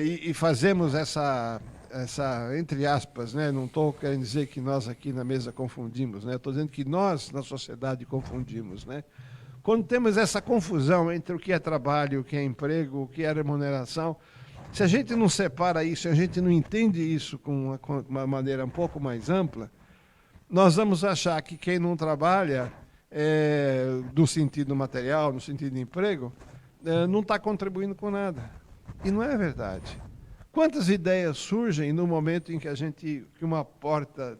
e fazemos essa, entre aspas, né, não estou querendo dizer que nós aqui na mesa confundimos, né, estou dizendo que nós, na sociedade, confundimos. Né? Quando temos essa confusão entre o que é trabalho, o que é emprego, o que é remuneração, se a gente não separa isso, se a gente não entende isso com uma maneira um pouco mais ampla, nós vamos achar que quem não trabalha, no sentido material, no sentido de emprego, não está contribuindo com nada. E não é verdade. Quantas ideias surgem no momento em que uma porta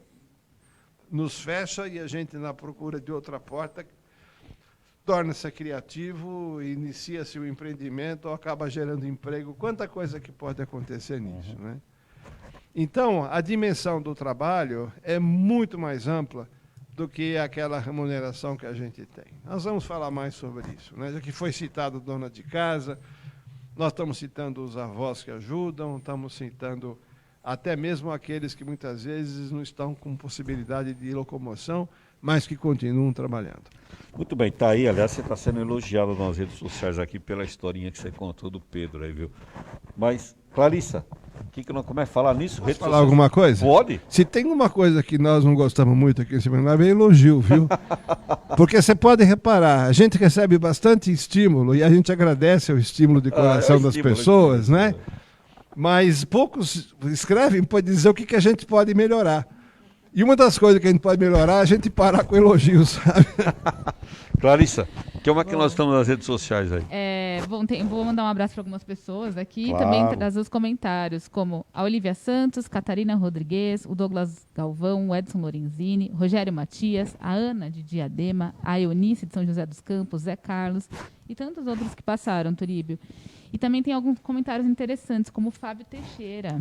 nos fecha e a gente, na procura de outra porta, torna-se criativo, inicia-se o empreendimento ou acaba gerando emprego. Quanta coisa que pode acontecer nisso, né? Então, a dimensão do trabalho é muito mais ampla do que aquela remuneração que a gente tem. Nós vamos falar mais sobre isso. Né? Já que foi citado dona de casa, nós estamos citando os avós que ajudam, estamos citando até mesmo aqueles que muitas vezes não estão com possibilidade de locomoção, mas que continuam trabalhando. Muito bem, tá aí, aliás, você está sendo elogiado nas redes sociais aqui pela historinha que você contou do Pedro aí, viu? Mas, Clarissa, como é que falar nisso? Posso falar alguma coisa? Pode. Se tem uma coisa que nós não gostamos muito aqui em Seminário, é elogio, viu? Porque você pode reparar, a gente recebe bastante estímulo e a gente agradece o estímulo de coração das pessoas, né? Mas poucos escrevem para dizer o que a gente pode melhorar. E uma das coisas que a gente pode melhorar é a gente parar com elogios, sabe? Clarissa, como é que nós estamos nas redes sociais aí? Vou mandar um abraço para algumas pessoas aqui e Claro. também trazer os comentários, como a Olivia Santos, Catarina Rodrigues, o Douglas Galvão, o Edson Lorenzini, Rogério Matias, a Ana de Diadema, a Eunice de São José dos Campos, Zé Carlos e tantos outros que passaram, Turíbio. E também tem alguns comentários interessantes, como o Fábio Teixeira.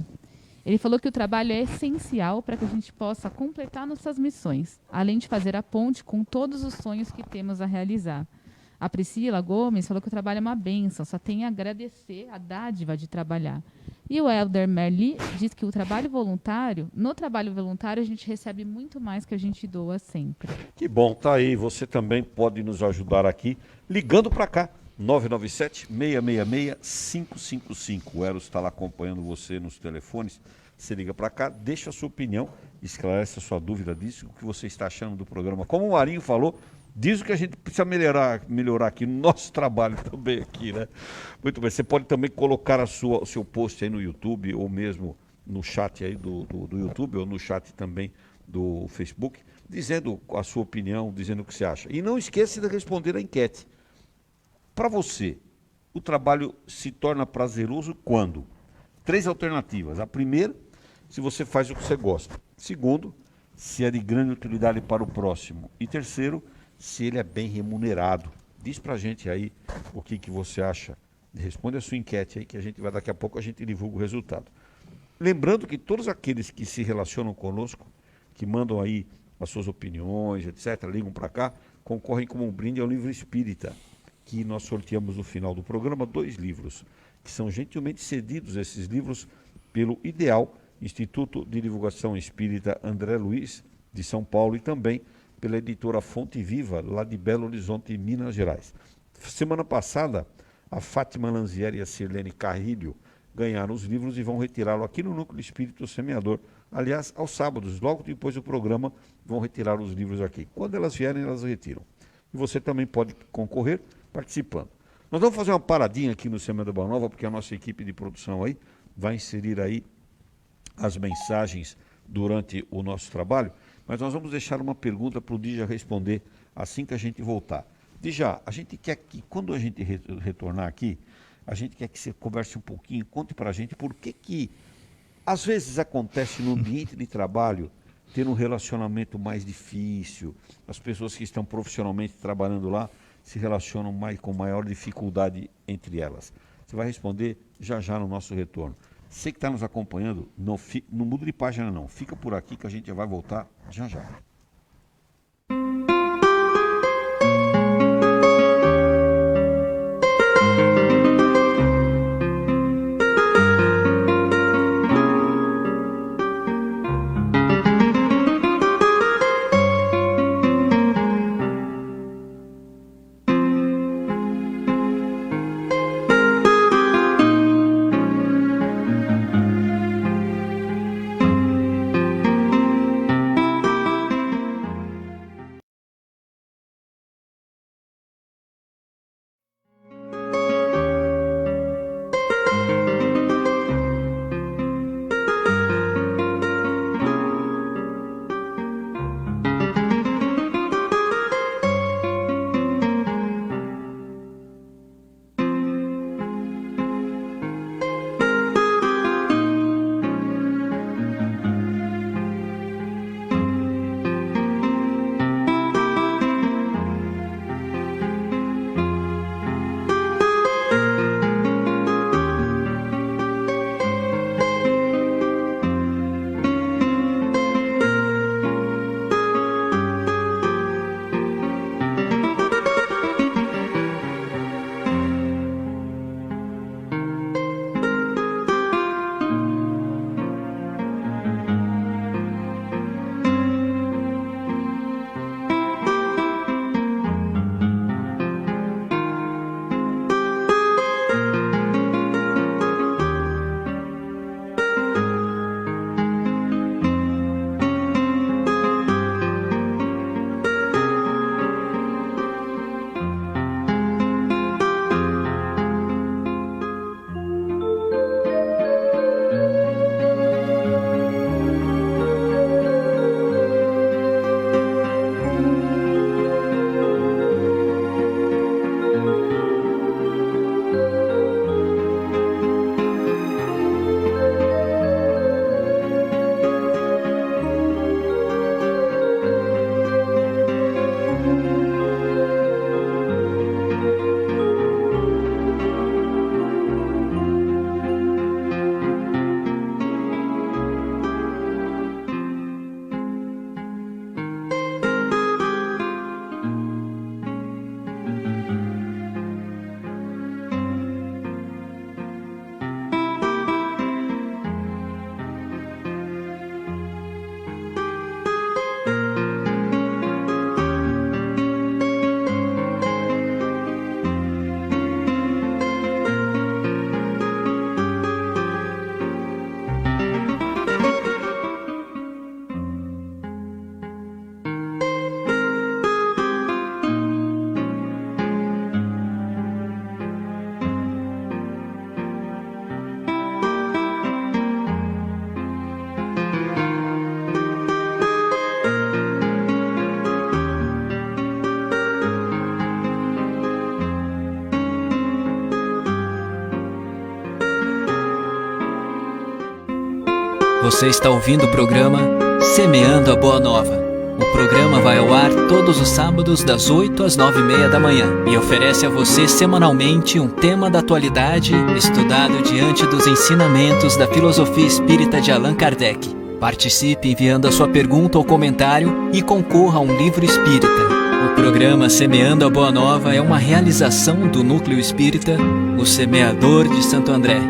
Ele falou que o trabalho é essencial para que a gente possa completar nossas missões, além de fazer a ponte com todos os sonhos que temos a realizar. A Priscila Gomes falou que o trabalho é uma bênção, só tem a agradecer a dádiva de trabalhar. E o Helder Merli diz que no trabalho voluntário, a gente recebe muito mais que a gente doa sempre. Que bom, tá aí. Você também pode nos ajudar aqui, ligando para cá. 997-666-555. O Eros está lá acompanhando você nos telefones. Você liga para cá, deixa a sua opinião, esclarece a sua dúvida disso, o que você está achando do programa. Como o Marinho falou, Diz o que a gente precisa melhorar aqui no nosso trabalho também aqui, né? Muito bem, você pode também colocar o seu post aí no YouTube, ou mesmo no chat aí do YouTube, ou no chat também do Facebook, dizendo a sua opinião, dizendo o que você acha. E não esqueça de responder a enquete. Para você, o trabalho se torna prazeroso quando? 3 alternativas. A primeira, se você faz o que você gosta. Segundo, se é de grande utilidade para o próximo. E terceiro, se ele é bem remunerado. Diz pra gente aí o que você acha. Responde a sua enquete aí, que daqui a pouco a gente divulga o resultado. Lembrando que todos aqueles que se relacionam conosco, que mandam aí as suas opiniões, etc., ligam para cá, concorrem como um brinde ao livro espírita, que nós sorteamos no final do programa 2 livros, que são gentilmente cedidos esses livros pelo IDEAL, Instituto de Divulgação Espírita André Luiz, de São Paulo, e também pela editora Fonte Viva, lá de Belo Horizonte, Minas Gerais. Semana passada, a Fátima Lanzieri e a Sirlene Carrilho ganharam os livros e vão retirá-lo aqui no Núcleo Espírito Semeador. Aliás, aos sábados, logo depois do programa, vão retirar os livros aqui. Quando elas vierem, elas retiram. E você também pode concorrer participando. Nós vamos fazer uma paradinha aqui no Semeando a Boa Nova, porque a nossa equipe de produção aí vai inserir aí as mensagens durante o nosso trabalho, mas nós vamos deixar uma pergunta para o Dija responder assim que a gente voltar. Dija, a gente quer que, quando a gente retornar aqui, a gente quer que você converse um pouquinho, conte para a gente por que às vezes acontece no ambiente de trabalho ter um relacionamento mais difícil, as pessoas que estão profissionalmente trabalhando lá se relacionam com maior dificuldade entre elas. Você vai responder já no nosso retorno. Você que está nos acompanhando, não muda de página não, fica por aqui que a gente já vai voltar já. Você está ouvindo o programa Semeando a Boa Nova. O programa vai ao ar todos os sábados das 8 às 9h30 da manhã e oferece a você semanalmente um tema da atualidade estudado diante dos ensinamentos da filosofia espírita de Allan Kardec. Participe enviando a sua pergunta ou comentário e concorra a um livro espírita. O programa Semeando a Boa Nova é uma realização do Núcleo Espírita, o Semeador de Santo André.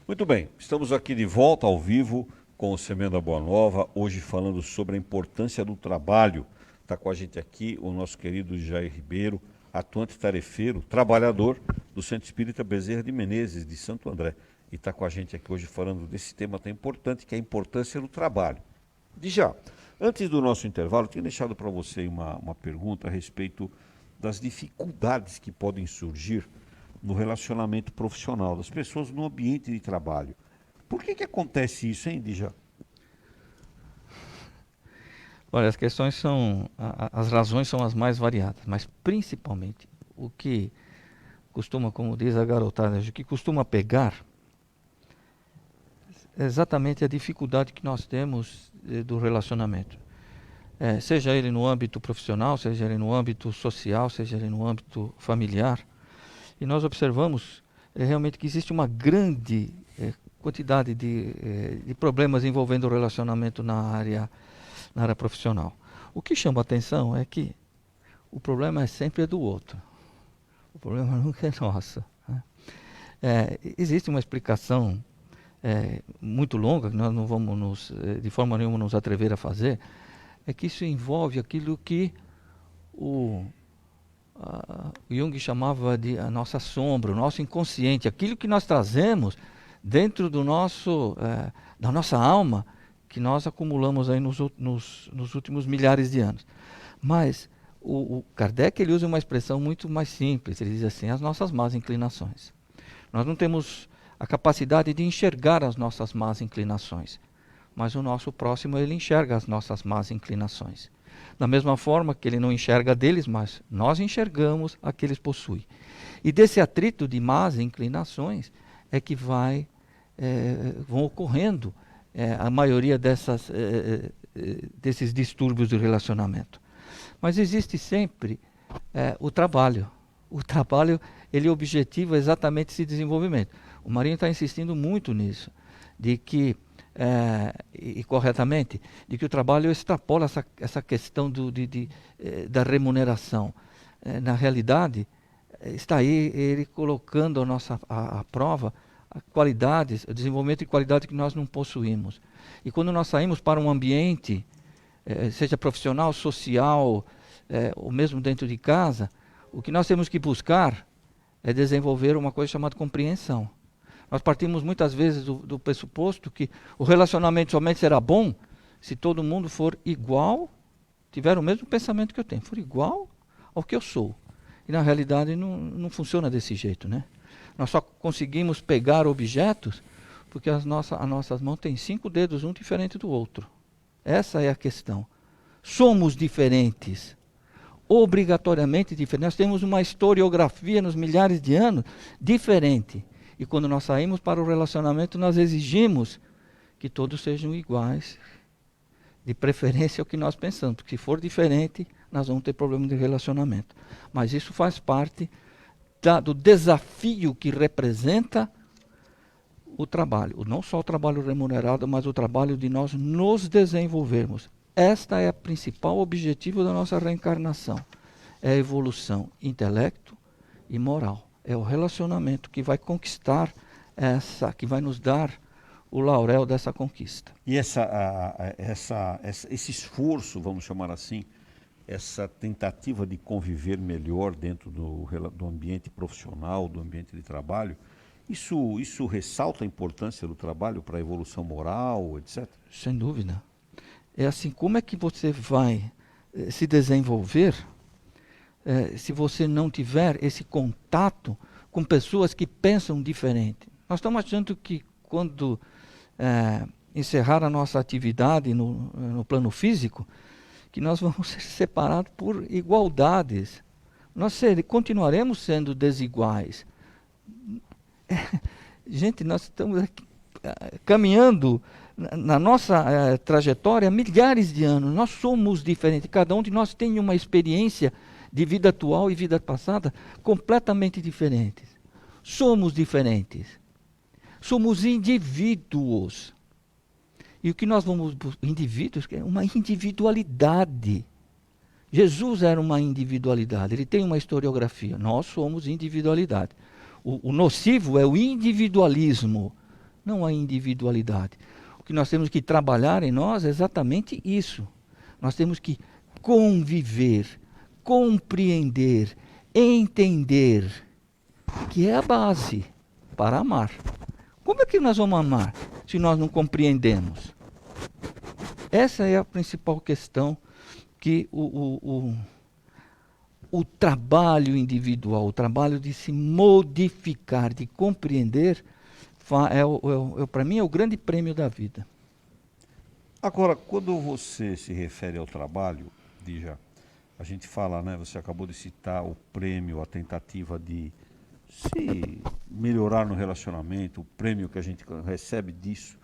Muito bem, estamos aqui de volta ao vivo com o Semeando a Boa Nova, hoje falando sobre a importância do trabalho. Está com a gente aqui o nosso querido Jair Ribeiro, atuante tarefeiro, trabalhador do Centro Espírita Bezerra de Menezes, de Santo André. E está com a gente aqui hoje falando desse tema tão importante, que é a importância do trabalho. Já, antes do nosso intervalo, eu tinha deixado para você uma pergunta a respeito das dificuldades que podem surgir no relacionamento profissional das pessoas no ambiente de trabalho. Por que acontece isso, hein, Dija? Olha, as questões são, as razões são as mais variadas, mas principalmente o que costuma, como diz a garotada, o que costuma pegar é exatamente a dificuldade que nós temos do relacionamento. Seja ele no âmbito profissional, seja ele no âmbito social, seja ele no âmbito familiar. E nós observamos realmente que existe uma grande quantidade de problemas envolvendo o relacionamento na área profissional. O que chama a atenção é que o problema é sempre do outro. O problema nunca é nosso. Né? Existe uma explicação muito longa, que nós não vamos de forma nenhuma nos atrever a fazer, é que isso envolve aquilo que o Jung chamava de a nossa sombra, o nosso inconsciente, aquilo que nós trazemos dentro do da nossa alma, que nós acumulamos aí nos últimos milhares de anos. Mas o Kardec ele usa uma expressão muito mais simples, ele diz assim, as nossas más inclinações. Nós não temos a capacidade de enxergar as nossas más inclinações, mas o nosso próximo ele enxerga as nossas más inclinações. Da mesma forma que ele não enxerga deles, mas nós enxergamos a que eles possuem. E desse atrito de más inclinações é que vão ocorrendo a maioria desses distúrbios do relacionamento. Mas existe sempre o trabalho. O trabalho, ele objetiva exatamente esse desenvolvimento. O Marinho está insistindo muito nisso, de que e corretamente, de que o trabalho extrapola essa questão da remuneração. Na realidade, está aí ele colocando à prova qualidades, o desenvolvimento de qualidades que nós não possuímos. E quando nós saímos para um ambiente, seja profissional, social, ou mesmo dentro de casa, o que nós temos que buscar é desenvolver uma coisa chamada compreensão. Nós partimos muitas vezes do pressuposto que o relacionamento somente será bom se todo mundo for igual, tiver o mesmo pensamento que eu tenho, for igual ao que eu sou. E na realidade não funciona desse jeito, né? Nós só conseguimos pegar objetos porque as nossas mãos têm 5 dedos, um diferente do outro. Essa é a questão. Somos diferentes, obrigatoriamente diferentes. Nós temos uma historiografia nos milhares de anos diferente. E quando nós saímos para o relacionamento, nós exigimos que todos sejam iguais, de preferência o que nós pensamos, porque se for diferente, nós vamos ter problema de relacionamento. Mas isso faz parte do desafio que representa o trabalho. Não só o trabalho remunerado, mas o trabalho de nós nos desenvolvermos. Esta é a principal objetivo da nossa reencarnação. É a evolução intelecto e moral. É o relacionamento que vai conquistar que vai nos dar o laurel dessa conquista. E esse esforço, vamos chamar assim, essa tentativa de conviver melhor dentro do ambiente profissional, do ambiente de trabalho, isso ressalta a importância do trabalho para a evolução moral, etc? Sem dúvida. É assim, como é que você vai se desenvolver se você não tiver esse contato com pessoas que pensam diferente? Nós estamos achando que quando encerrar a nossa atividade no plano físico, que nós vamos ser separados por igualdades. continuaremos sendo desiguais. Gente, nós estamos aqui, caminhando na nossa trajetória há milhares de anos. Nós somos diferentes. Cada um de nós tem uma experiência de vida atual e vida passada completamente diferentes. Somos diferentes. Somos indivíduos. E o que nós vamos indivíduos é uma individualidade. Jesus era uma individualidade, ele tem uma historiografia. Nós somos individualidade. O nocivo é o individualismo, não a individualidade. O que nós temos que trabalhar em nós é exatamente isso. Nós temos que conviver, compreender, entender, que é a base para amar. Como é que nós vamos amar se nós não compreendemos? Essa é a principal questão que o trabalho individual, o trabalho de se modificar, de compreender, para mim é o grande prêmio da vida. Agora, quando você se refere ao trabalho, Dija, a gente fala, né? Você acabou de citar o prêmio, a tentativa de se melhorar no relacionamento, o prêmio que a gente recebe disso.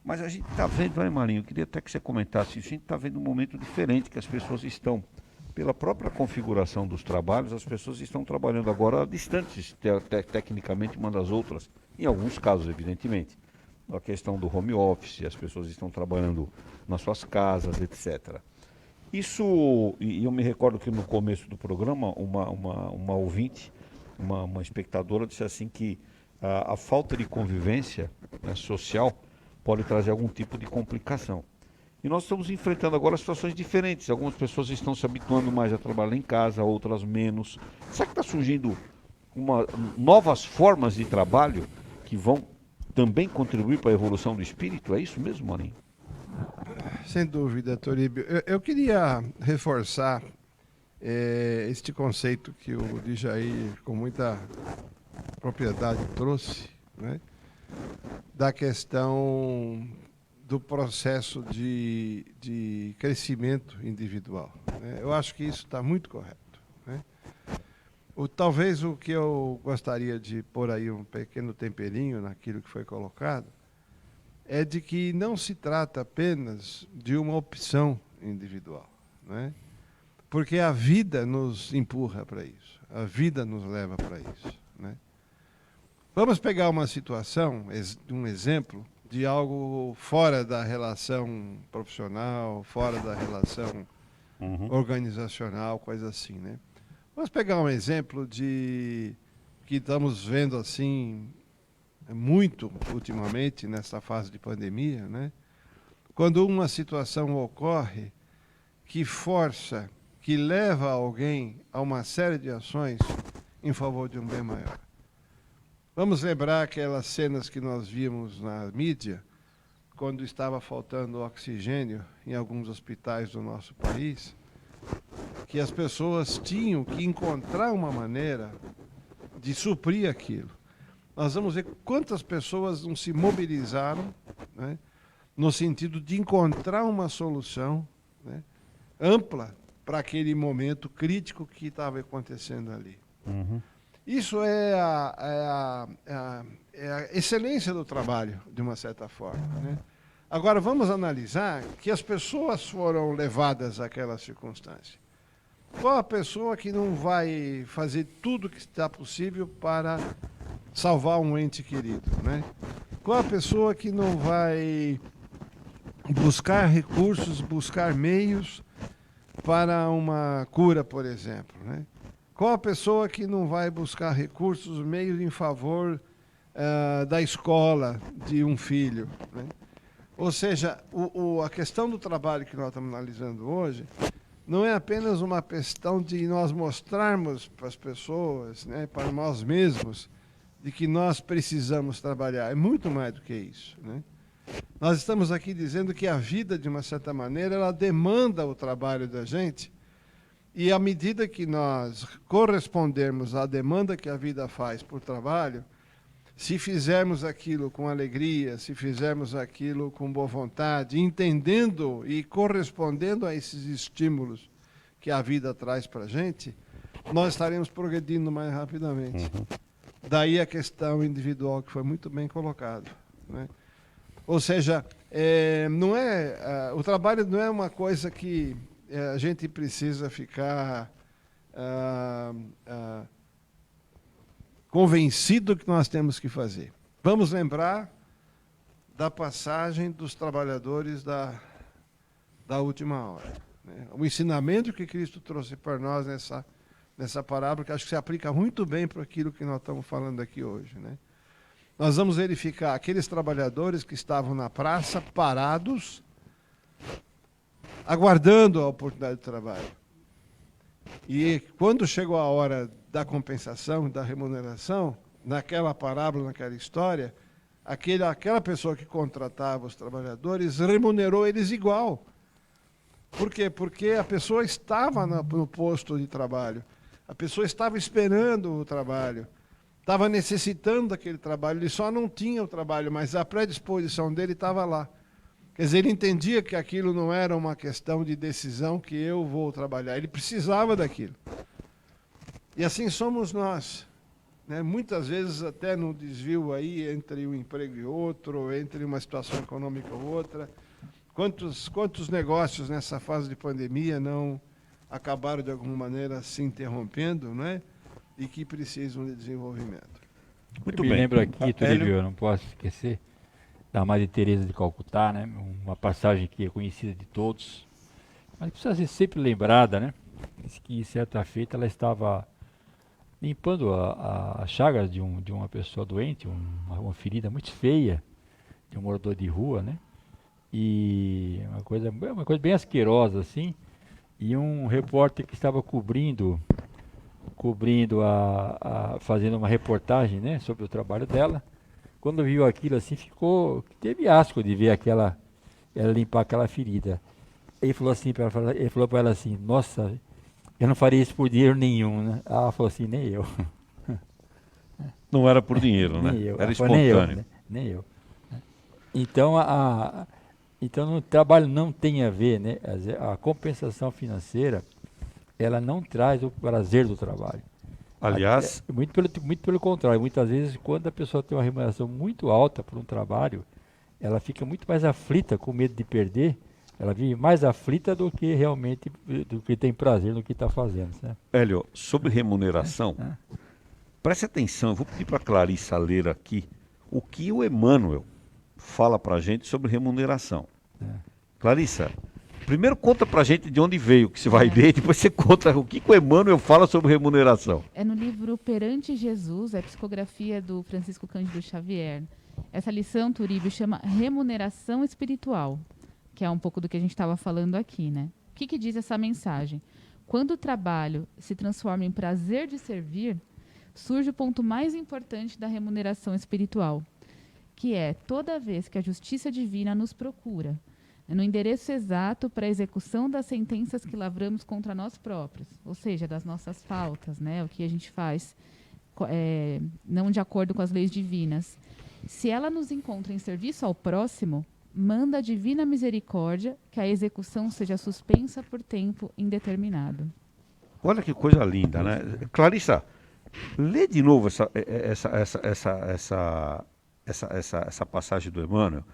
Mas a gente está vendo, né, Marinho? Eu queria até que você comentasse isso. A gente está vendo um momento diferente que as pessoas estão, pela própria configuração dos trabalhos, as pessoas estão trabalhando agora distantes, tecnicamente, uma das outras. Em alguns casos, evidentemente. A questão do home office, as pessoas estão trabalhando nas suas casas, etc. Isso, e eu me recordo que no começo do programa, uma ouvinte, uma espectadora, disse assim que a falta de convivência, né, social pode trazer algum tipo de complicação. E nós estamos enfrentando agora situações diferentes. Algumas pessoas estão se habituando mais a trabalhar em casa, outras menos. Será que está surgindo novas formas de trabalho que vão também contribuir para a evolução do espírito? É isso mesmo, Marinho? Sem dúvida, Toríbio. Eu queria reforçar este conceito que o Djair, com muita propriedade, trouxe, né? Da questão do processo de crescimento individual, né? Eu acho que isso está muito correto, né? Talvez o que eu gostaria de pôr aí um pequeno temperinho naquilo que foi colocado é de que não se trata apenas de uma opção individual, né? Porque a vida nos empurra para isso, a vida nos leva para isso, né? Vamos pegar uma situação, um exemplo de algo fora da relação profissional, fora da relação organizacional, coisa assim, né? Vamos pegar um exemplo de que estamos vendo assim muito ultimamente nessa fase de pandemia, né? Quando uma situação ocorre que força, que leva alguém a uma série de ações em favor de um bem maior. Vamos lembrar aquelas cenas que nós vimos na mídia, quando estava faltando oxigênio em alguns hospitais do nosso país, que as pessoas tinham que encontrar uma maneira de suprir aquilo. Nós vamos ver quantas pessoas não se mobilizaram, né, no sentido de encontrar uma solução, né, ampla para aquele momento crítico que estava acontecendo ali. Isso é a excelência do trabalho, de uma certa forma, né? Agora, vamos analisar que as pessoas foram levadas àquela circunstância. Qual a pessoa que não vai fazer tudo que está possível para salvar um ente querido, né? Qual a pessoa que não vai buscar recursos, buscar meios para uma cura, por exemplo, né? Qual a pessoa que não vai buscar recursos, meios em favor da escola de um filho, né? Ou seja, a questão do trabalho que nós estamos analisando hoje não é apenas uma questão de nós mostrarmos para as pessoas, né, para nós mesmos, de que nós precisamos trabalhar. É muito mais do que isso, né? Nós estamos aqui dizendo que a vida, de uma certa maneira, ela demanda o trabalho da gente. E à medida que nós correspondermos à demanda que a vida faz por trabalho, se fizermos aquilo com alegria, se fizermos aquilo com boa vontade, entendendo e correspondendo a esses estímulos que a vida traz para a gente, nós estaremos progredindo mais rapidamente. Daí a questão individual que foi muito bem colocado, né? Ou seja, o trabalho não é uma coisa que a gente precisa ficar convencido que nós temos que fazer. Vamos lembrar da passagem dos trabalhadores da última hora, né? O ensinamento que Cristo trouxe para nós nessa parábola, que acho que se aplica muito bem para aquilo que nós estamos falando aqui hoje, né? Nós vamos verificar aqueles trabalhadores que estavam na praça, parados, aguardando a oportunidade de trabalho. E quando chegou a hora da compensação, da remuneração, naquela parábola, naquela história, aquela pessoa que contratava os trabalhadores remunerou eles igual. Por quê? Porque a pessoa estava no posto de trabalho, a pessoa estava esperando o trabalho, estava necessitando daquele trabalho, ele só não tinha o trabalho, mas a predisposição dele estava lá. Quer dizer, ele entendia que aquilo não era uma questão de decisão que eu vou trabalhar, ele precisava daquilo. E assim somos nós, né? Muitas vezes até no desvio aí entre um emprego e outro, entre uma situação econômica ou outra. Quantos negócios nessa fase de pandemia não acabaram de alguma maneira se interrompendo, né? E que precisam de desenvolvimento. Muito Me bem. lembro aqui, Hélio? eu não posso esquecer, da Madre Teresa de Calcutá, né? Uma passagem que é conhecida de todos, mas precisa ser sempre lembrada, né? Diz que certa feita ela estava limpando as chagas de uma pessoa doente, uma ferida muito feia de um morador de rua, né? E uma coisa bem asquerosa assim, e um repórter que estava cobrindo fazendo uma reportagem, né, sobre o trabalho dela, quando viu aquilo assim, teve asco de ver ela limpar aquela ferida. Ele falou para ela assim, nossa, eu não faria isso por dinheiro nenhum, né? Ela falou assim, nem eu. Não era por dinheiro, né? Nem eu. Era Ela falou, nem eu, espontâneo. né? Nem eu. Então, então o trabalho não tem a ver, né? A compensação financeira, ela não traz o prazer do trabalho. Aliás, Muito pelo contrário, muitas vezes quando a pessoa tem uma remuneração muito alta por um trabalho, ela fica muito mais aflita, com medo de perder, ela vive mais aflita do que realmente, do que tem prazer no que está fazendo, né? Hélio, sobre remuneração, preste atenção, eu vou pedir para a Clarissa ler aqui o que o Emmanuel fala para a gente sobre remuneração. Clarissa, primeiro conta pra gente de onde veio, que você vai ler, depois você conta o que o Emmanuel fala sobre remuneração. É no livro Perante Jesus, a psicografia do Francisco Cândido Xavier. Essa lição, Turíbio, chama Remuneração Espiritual, que é um pouco do que a gente estava falando aqui, né? O que diz essa mensagem? Quando o trabalho se transforma em prazer de servir, surge o ponto mais importante da remuneração espiritual, que é toda vez que a justiça divina nos procura, no endereço exato para a execução das sentenças que lavramos contra nós próprios, ou seja, das nossas faltas, né? O que a gente faz não de acordo com as leis divinas. Se ela nos encontra em serviço ao próximo, manda a divina misericórdia que a execução seja suspensa por tempo indeterminado. Olha que coisa linda, né? Clarissa, lê de novo essa passagem do Emmanuel,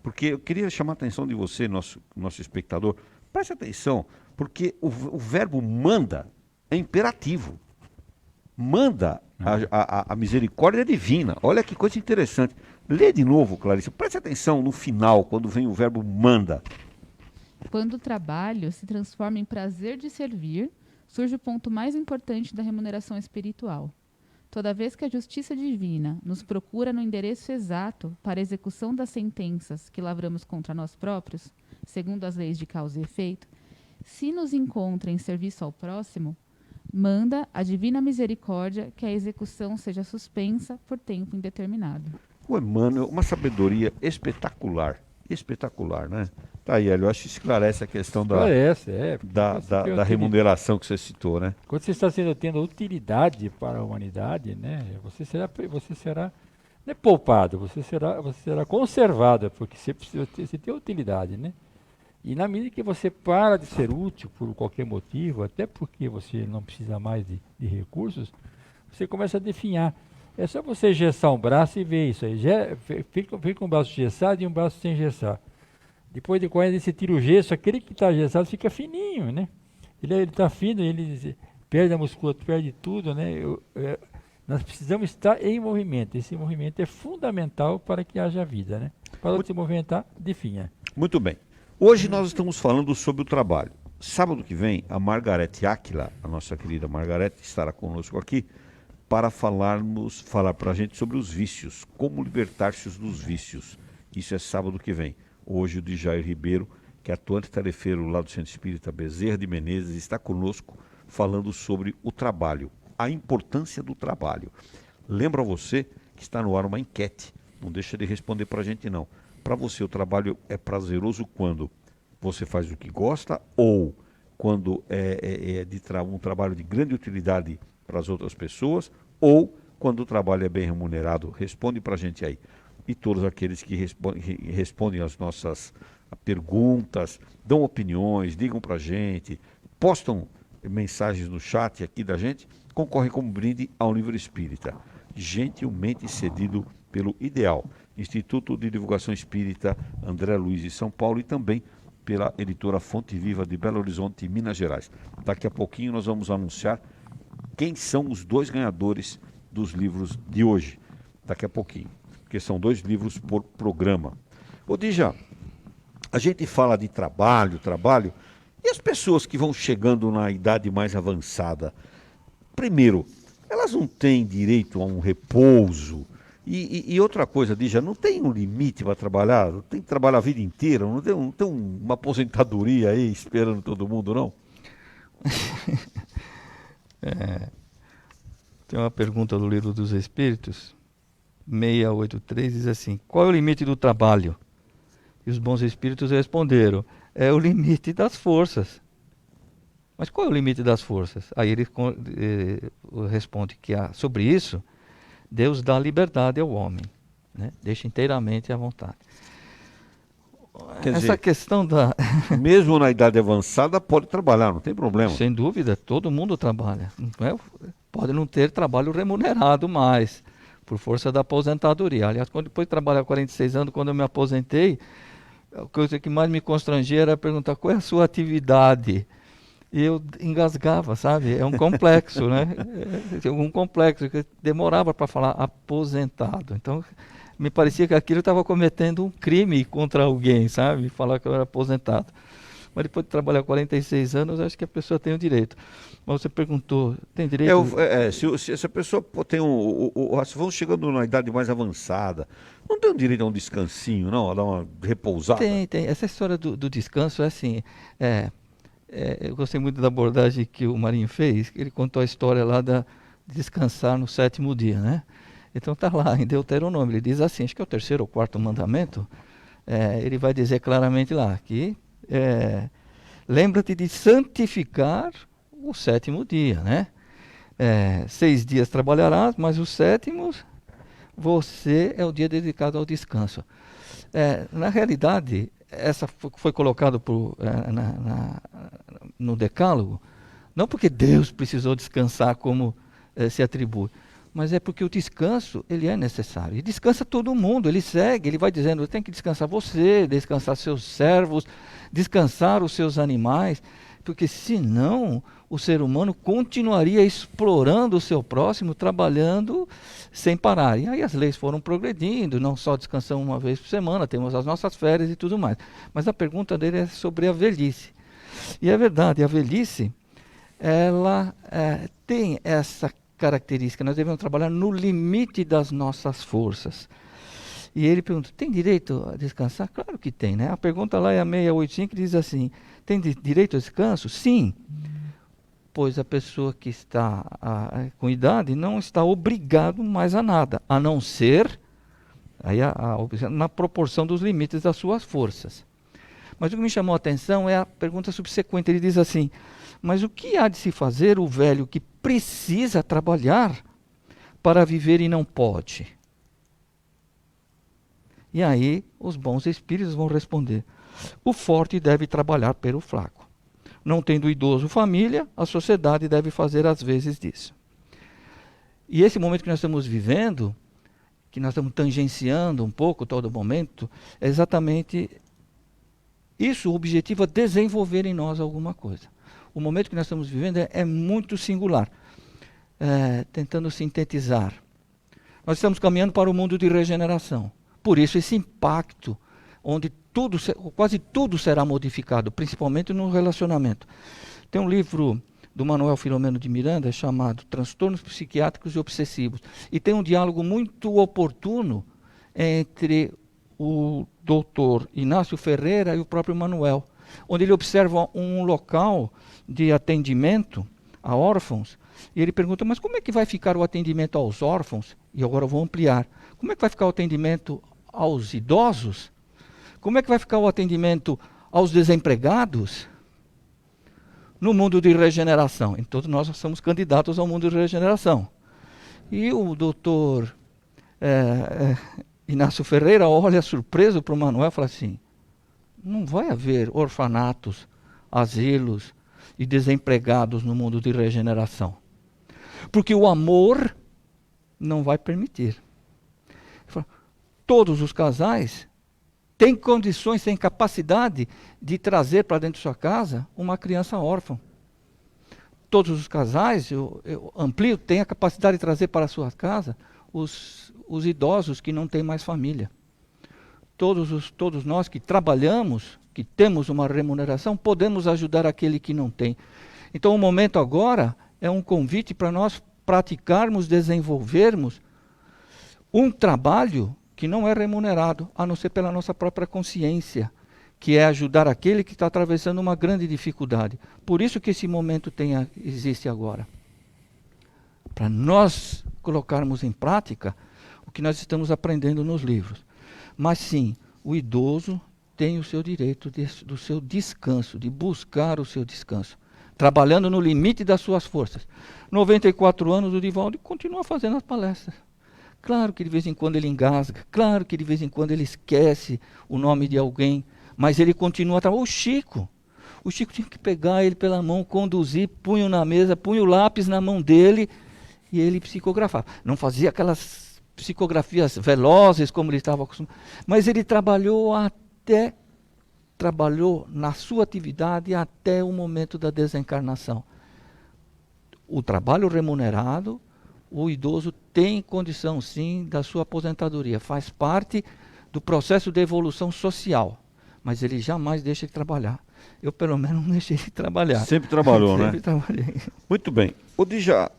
porque eu queria chamar a atenção de você, nosso espectador. Preste atenção, porque o verbo manda é imperativo. Manda a misericórdia divina. Olha que coisa interessante. Lê de novo, Clarissa. Preste atenção no final, quando vem o verbo manda. Quando o trabalho se transforma em prazer de servir, surge o ponto mais importante da remuneração espiritual. Toda vez que a justiça divina nos procura no endereço exato para a execução das sentenças que lavramos contra nós próprios, segundo as leis de causa e efeito, se nos encontra em serviço ao próximo, manda a divina misericórdia que a execução seja suspensa por tempo indeterminado. O Emmanuel, uma sabedoria espetacular. Espetacular, né? Tá aí, Hélio, eu acho que esclarece a questão da remuneração que você citou, né? Quando você está tendo utilidade para a humanidade, né? Você será não é poupado, você será conservado, porque você tem utilidade, né? E na medida que você para de ser útil por qualquer motivo, até porque você não precisa mais de recursos, você começa a definhar. É só você engessar um braço e ver isso aí. Fica um braço gessado e um braço sem gessar. Depois de 40 você tira o gesso, aquele que está gessado fica fininho, né? Ele está fino, ele perde a musculatura, perde tudo, né? Nós precisamos estar em movimento. Esse movimento é fundamental para que haja vida, né? Para se movimentar, definha. Muito bem. Hoje nós estamos falando sobre o trabalho. Sábado que vem, a Margarete Áquila, a nossa querida Margarete, estará conosco aqui para falar para a gente sobre os vícios, como libertar-se dos vícios. Isso é sábado que vem. Hoje o Djair Ribeiro, que é atuante tarefeiro lá do Centro Espírita Bezerra de Menezes, está conosco falando sobre o trabalho, a importância do trabalho. Lembra você que está no ar uma enquete, não deixa de responder para a gente não. Para você o trabalho é prazeroso quando você faz o que gosta ou quando um trabalho de grande utilidade para as outras pessoas ou quando o trabalho é bem remunerado? Responde para a gente aí. E todos aqueles que respondem às nossas perguntas, dão opiniões, ligam para a gente, postam mensagens no chat aqui da gente, concorrem como brinde ao livro espírita, gentilmente cedido pelo Ideal, Instituto de Divulgação Espírita André Luiz de São Paulo, e também pela editora Fonte Viva de Belo Horizonte, Minas Gerais. Daqui a pouquinho nós vamos anunciar quem são os 2 ganhadores dos livros de hoje. Daqui a pouquinho, porque são 2 livros por programa. Ô Dija, a gente fala de trabalho, e as pessoas que vão chegando na idade mais avançada, primeiro, elas não têm direito a um repouso. E outra coisa, Dija, não tem um limite para trabalhar? Não tem que trabalhar a vida inteira? Não tem uma aposentadoria aí esperando todo mundo, não? Tem uma pergunta do Livro dos Espíritos, 683, diz assim: qual é o limite do trabalho? E os bons espíritos responderam: é o limite das forças. Mas qual é o limite das forças? Aí ele responde que sobre isso, Deus dá liberdade ao homem, né? Deixa inteiramente à vontade. Essa questão da... Mesmo na idade avançada pode trabalhar, não tem problema. Sem dúvida, todo mundo trabalha. Não é? Pode não ter trabalho remunerado mais, por força da aposentadoria. Aliás, depois de trabalhar 46 anos, quando eu me aposentei, a coisa que mais me constrangia era perguntar qual é a sua atividade. E eu engasgava, sabe? É um complexo, né? É um complexo que demorava para falar aposentado. Então, me parecia que aquilo estava cometendo um crime contra alguém, sabe? Falar que eu era aposentado. Mas depois de trabalhar 46 anos, acho que a pessoa tem o direito. Mas você perguntou, tem direito? Se essa pessoa tem vão chegando na idade mais avançada, não tem o direito a um descansinho, não? A dar uma repousada? Tem. Essa história do descanso é assim... eu gostei muito da abordagem que o Marinho fez. Ele contou a história lá de descansar no 7º dia, né? Então está lá em Deuteronômio, ele diz assim, acho que é o 3º ou 4º mandamento, ele vai dizer claramente lá que lembra-te de santificar o 7º dia, né? 6 dias trabalharás, mas o 7º você é o dia dedicado ao descanso. Na realidade, essa foi colocado no Decálogo, não porque Deus precisou descansar como se atribui, mas é porque o descanso, ele é necessário. E descansa todo mundo, ele segue, ele vai dizendo, tem que descansar você, descansar seus servos, descansar os seus animais, porque senão o ser humano continuaria explorando o seu próximo, trabalhando sem parar. E aí as leis foram progredindo, não só descansamos uma vez por semana, temos as nossas férias e tudo mais. Mas a pergunta dele é sobre a velhice. E é verdade, a velhice, ela tem essa característica, nós devemos trabalhar no limite das nossas forças. E ele pergunta, tem direito a descansar? Claro que tem, né? A pergunta lá é a 685, que diz assim, tem direito a descanso? Sim, pois a pessoa que está com idade não está obrigado mais a nada, a não ser na proporção dos limites das suas forças. Mas o que me chamou a atenção é a pergunta subsequente, ele diz assim, mas o que há de se fazer o velho que precisa trabalhar para viver e não pode? E aí os bons espíritos vão responder: o forte deve trabalhar pelo fraco. Não tendo o idoso família, a sociedade deve fazer as vezes disso. E esse momento que nós estamos vivendo, que nós estamos tangenciando um pouco todo momento, é exatamente isso. O objetivo é desenvolver em nós alguma coisa. O momento que nós estamos vivendo é muito singular. Tentando sintetizar, nós estamos caminhando para o mundo de regeneração. Por isso esse impacto, onde quase tudo será modificado, principalmente no relacionamento. Tem um livro do Manuel Filomeno de Miranda chamado Transtornos Psiquiátricos e Obsessivos. E tem um diálogo muito oportuno entre o doutor Inácio Ferreira e o próprio Manuel, onde ele observa um local de atendimento a órfãos, e ele pergunta: mas como é que vai ficar o atendimento aos órfãos? E agora eu vou ampliar. Como é que vai ficar o atendimento aos idosos? Como é que vai ficar o atendimento aos desempregados? No mundo de regeneração. Então nós somos candidatos ao mundo de regeneração. E o doutor Inácio Ferreira olha surpreso para o Manuel e fala assim: não vai haver orfanatos, asilos e desempregados no mundo de regeneração. Porque o amor não vai permitir. Todos os casais têm condições, têm capacidade de trazer para dentro de sua casa uma criança órfã. Todos os casais, eu amplio, têm a capacidade de trazer para a sua casa os idosos que não têm mais família. Todos nós que trabalhamos, que temos uma remuneração, podemos ajudar aquele que não tem. Então o momento agora é um convite para nós praticarmos, desenvolvermos um trabalho que não é remunerado, a não ser pela nossa própria consciência, que é ajudar aquele que está atravessando uma grande dificuldade. Por isso que esse momento existe agora. Para nós colocarmos em prática o que nós estamos aprendendo nos livros. Mas sim, o idoso tem o seu direito do seu descanso, de buscar o seu descanso, trabalhando no limite das suas forças. 94 anos, o Divaldo continua fazendo as palestras. Claro que de vez em quando ele engasga, claro que de vez em quando ele esquece o nome de alguém, mas ele continua trabalhando. O Chico tinha que pegar ele pela mão, conduzir, punho na mesa, punha o lápis na mão dele e ele psicografava. Não fazia aquelas psicografias velozes como ele estava acostumado, mas ele trabalhou na sua atividade até o momento da desencarnação. O trabalho remunerado, o idoso tem condição sim da sua aposentadoria, faz parte do processo de evolução social, mas ele jamais deixa de trabalhar. Eu pelo menos não deixei de trabalhar. Sempre trabalhou, né? Sempre trabalhei. Muito bem. Dija,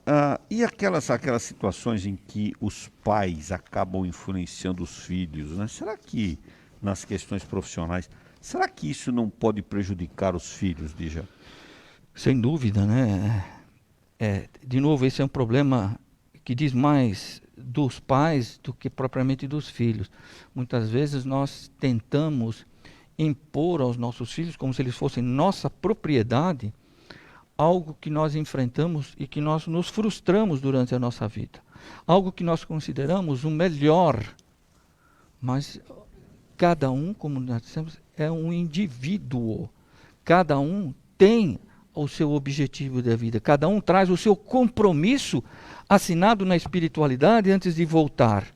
e aquelas situações em que os pais acabam influenciando os filhos, né? Será que nas questões profissionais, será que isso não pode prejudicar os filhos, Dija? Sem dúvida, né? De novo, esse é um problema que diz mais dos pais do que propriamente dos filhos. Muitas vezes nós tentamos impor aos nossos filhos, como se eles fossem nossa propriedade, algo que nós enfrentamos e que nós nos frustramos durante a nossa vida. Algo que nós consideramos o melhor. Mas cada um, como nós dissemos, é um indivíduo. Cada um tem o seu objetivo da vida. Cada um traz o seu compromisso assinado na espiritualidade antes de voltar.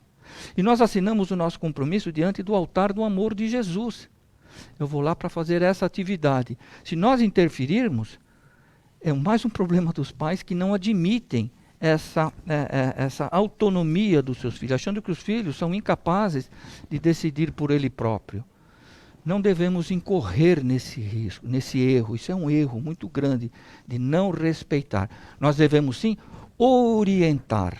E nós assinamos o nosso compromisso diante do altar do amor de Jesus. Eu vou lá para fazer essa atividade. Se nós interferirmos, é mais um problema dos pais que não admitem essa autonomia dos seus filhos, achando que os filhos são incapazes de decidir por ele próprio. Não devemos incorrer nesse risco, nesse erro. Isso é um erro muito grande de não respeitar. Nós devemos sim orientar,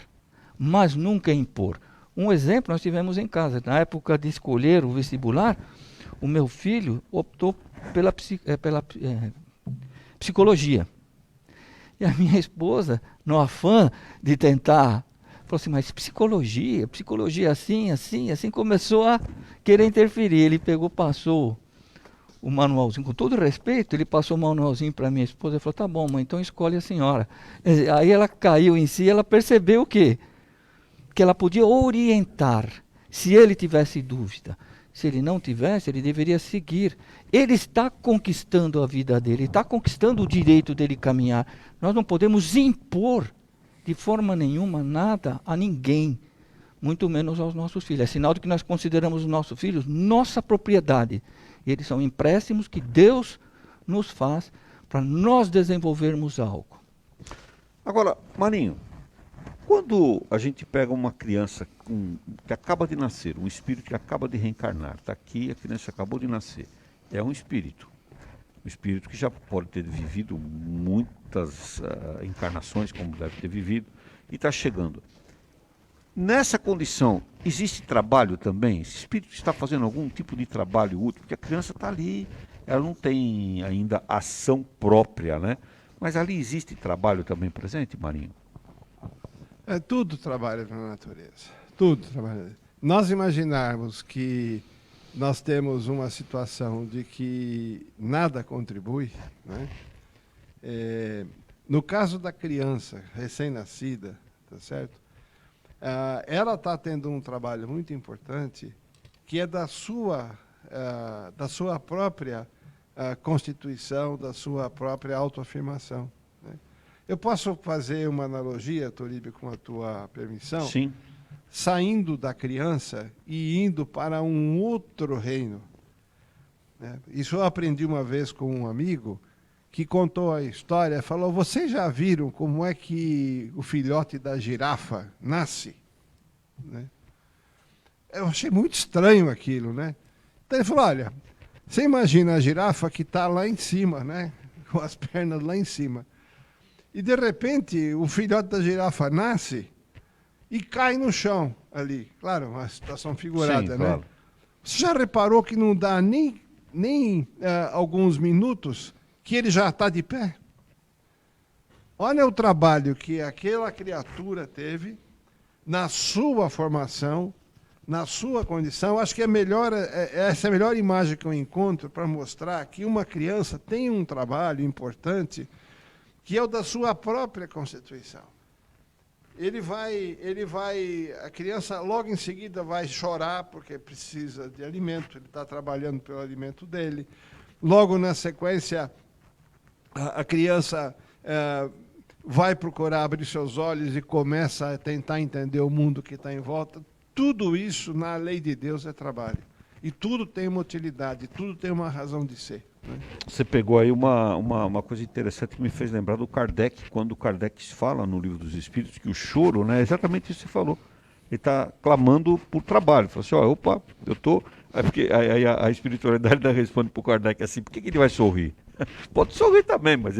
mas nunca impor. Um exemplo nós tivemos em casa. Na época de escolher o vestibular, o meu filho optou pela psicologia. E a minha esposa, no afã de tentar, falou assim: mas psicologia assim, começou a querer interferir. Ele passou o manualzinho, com todo respeito, ele passou o manualzinho para minha esposa e falou: tá bom, mãe, então escolhe a senhora. Aí ela caiu em si, ela percebeu o quê? Que ela podia orientar. Se ele tivesse dúvida, se ele não tivesse, ele deveria seguir. Ele está conquistando a vida dele, está conquistando o direito dele caminhar. Nós não podemos impor de forma nenhuma nada a ninguém, muito menos aos nossos filhos. É sinal de que nós consideramos os nossos filhos nossa propriedade. Eles são empréstimos que Deus nos faz para nós desenvolvermos algo. Agora, Marinho, quando a gente pega uma criança que acaba de nascer, um espírito que acaba de reencarnar, está aqui, a criança acabou de nascer, é um espírito que já pode ter vivido muitas encarnações, como deve ter vivido, e está chegando. Nessa condição, existe trabalho também? Esse espírito está fazendo algum tipo de trabalho útil? Porque a criança está ali, ela não tem ainda ação própria, né? Mas ali existe trabalho também presente, Marinho? Tudo trabalha na natureza. Tudo trabalha. Nós imaginarmos que nós temos uma situação de que nada contribui, né? No caso da criança recém-nascida, tá certo? Ela está tendo um trabalho muito importante, que é da sua própria constituição, da sua própria autoafirmação, né? Eu posso fazer uma analogia, Toríbio, com a tua permissão? Sim. Saindo da criança e indo para um outro reino, né? Isso eu aprendi uma vez com um amigo que contou a história, falou: vocês já viram como é que o filhote da girafa nasce? Né? Eu achei muito estranho aquilo, né? Então ele falou: olha, você imagina a girafa que está lá em cima, né? Com as pernas lá em cima. E de repente o filhote da girafa nasce e cai no chão ali. Claro, uma situação figurada, sim, né? claro. Você já reparou que não dá nem alguns minutos que ele já está de pé? Olha o trabalho que aquela criatura teve na sua formação, na sua condição. Acho que essa é a melhor imagem que eu encontro para mostrar que uma criança tem um trabalho importante, que é o da sua própria constituição. A criança logo em seguida vai chorar porque precisa de alimento, ele está trabalhando pelo alimento dele. Logo na sequência, a criança vai procurar abrir seus olhos e começa a tentar entender o mundo que está em volta. Tudo isso, na lei de Deus, é trabalho. E tudo tem uma utilidade, tudo tem uma razão de ser, né? Você pegou aí uma coisa interessante que me fez lembrar do Kardec, quando o Kardec fala no Livro dos Espíritos que o choro, né, é exatamente isso que você falou. Ele está clamando por trabalho. Fala assim: ó, opa, eu estou... Porque aí a espiritualidade responde para o Kardec assim: por que ele vai sorrir? Pode sorrir também, mas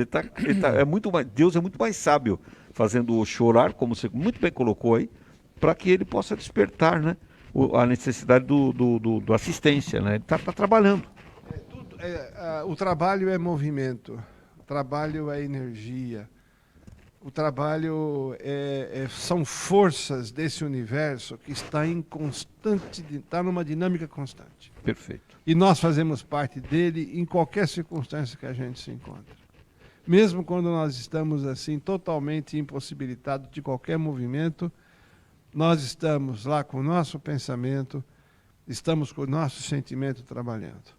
Deus é muito mais sábio fazendo chorar, como você muito bem colocou aí, para que ele possa despertar, né, a necessidade do assistência, né? Ele está trabalhando. O trabalho é movimento, o trabalho é energia, o trabalho são forças desse universo que está numa dinâmica constante. Perfeito. E nós fazemos parte dele em qualquer circunstância que a gente se encontra. Mesmo quando nós estamos assim totalmente impossibilitados de qualquer movimento, nós estamos lá com o nosso pensamento, estamos com o nosso sentimento trabalhando.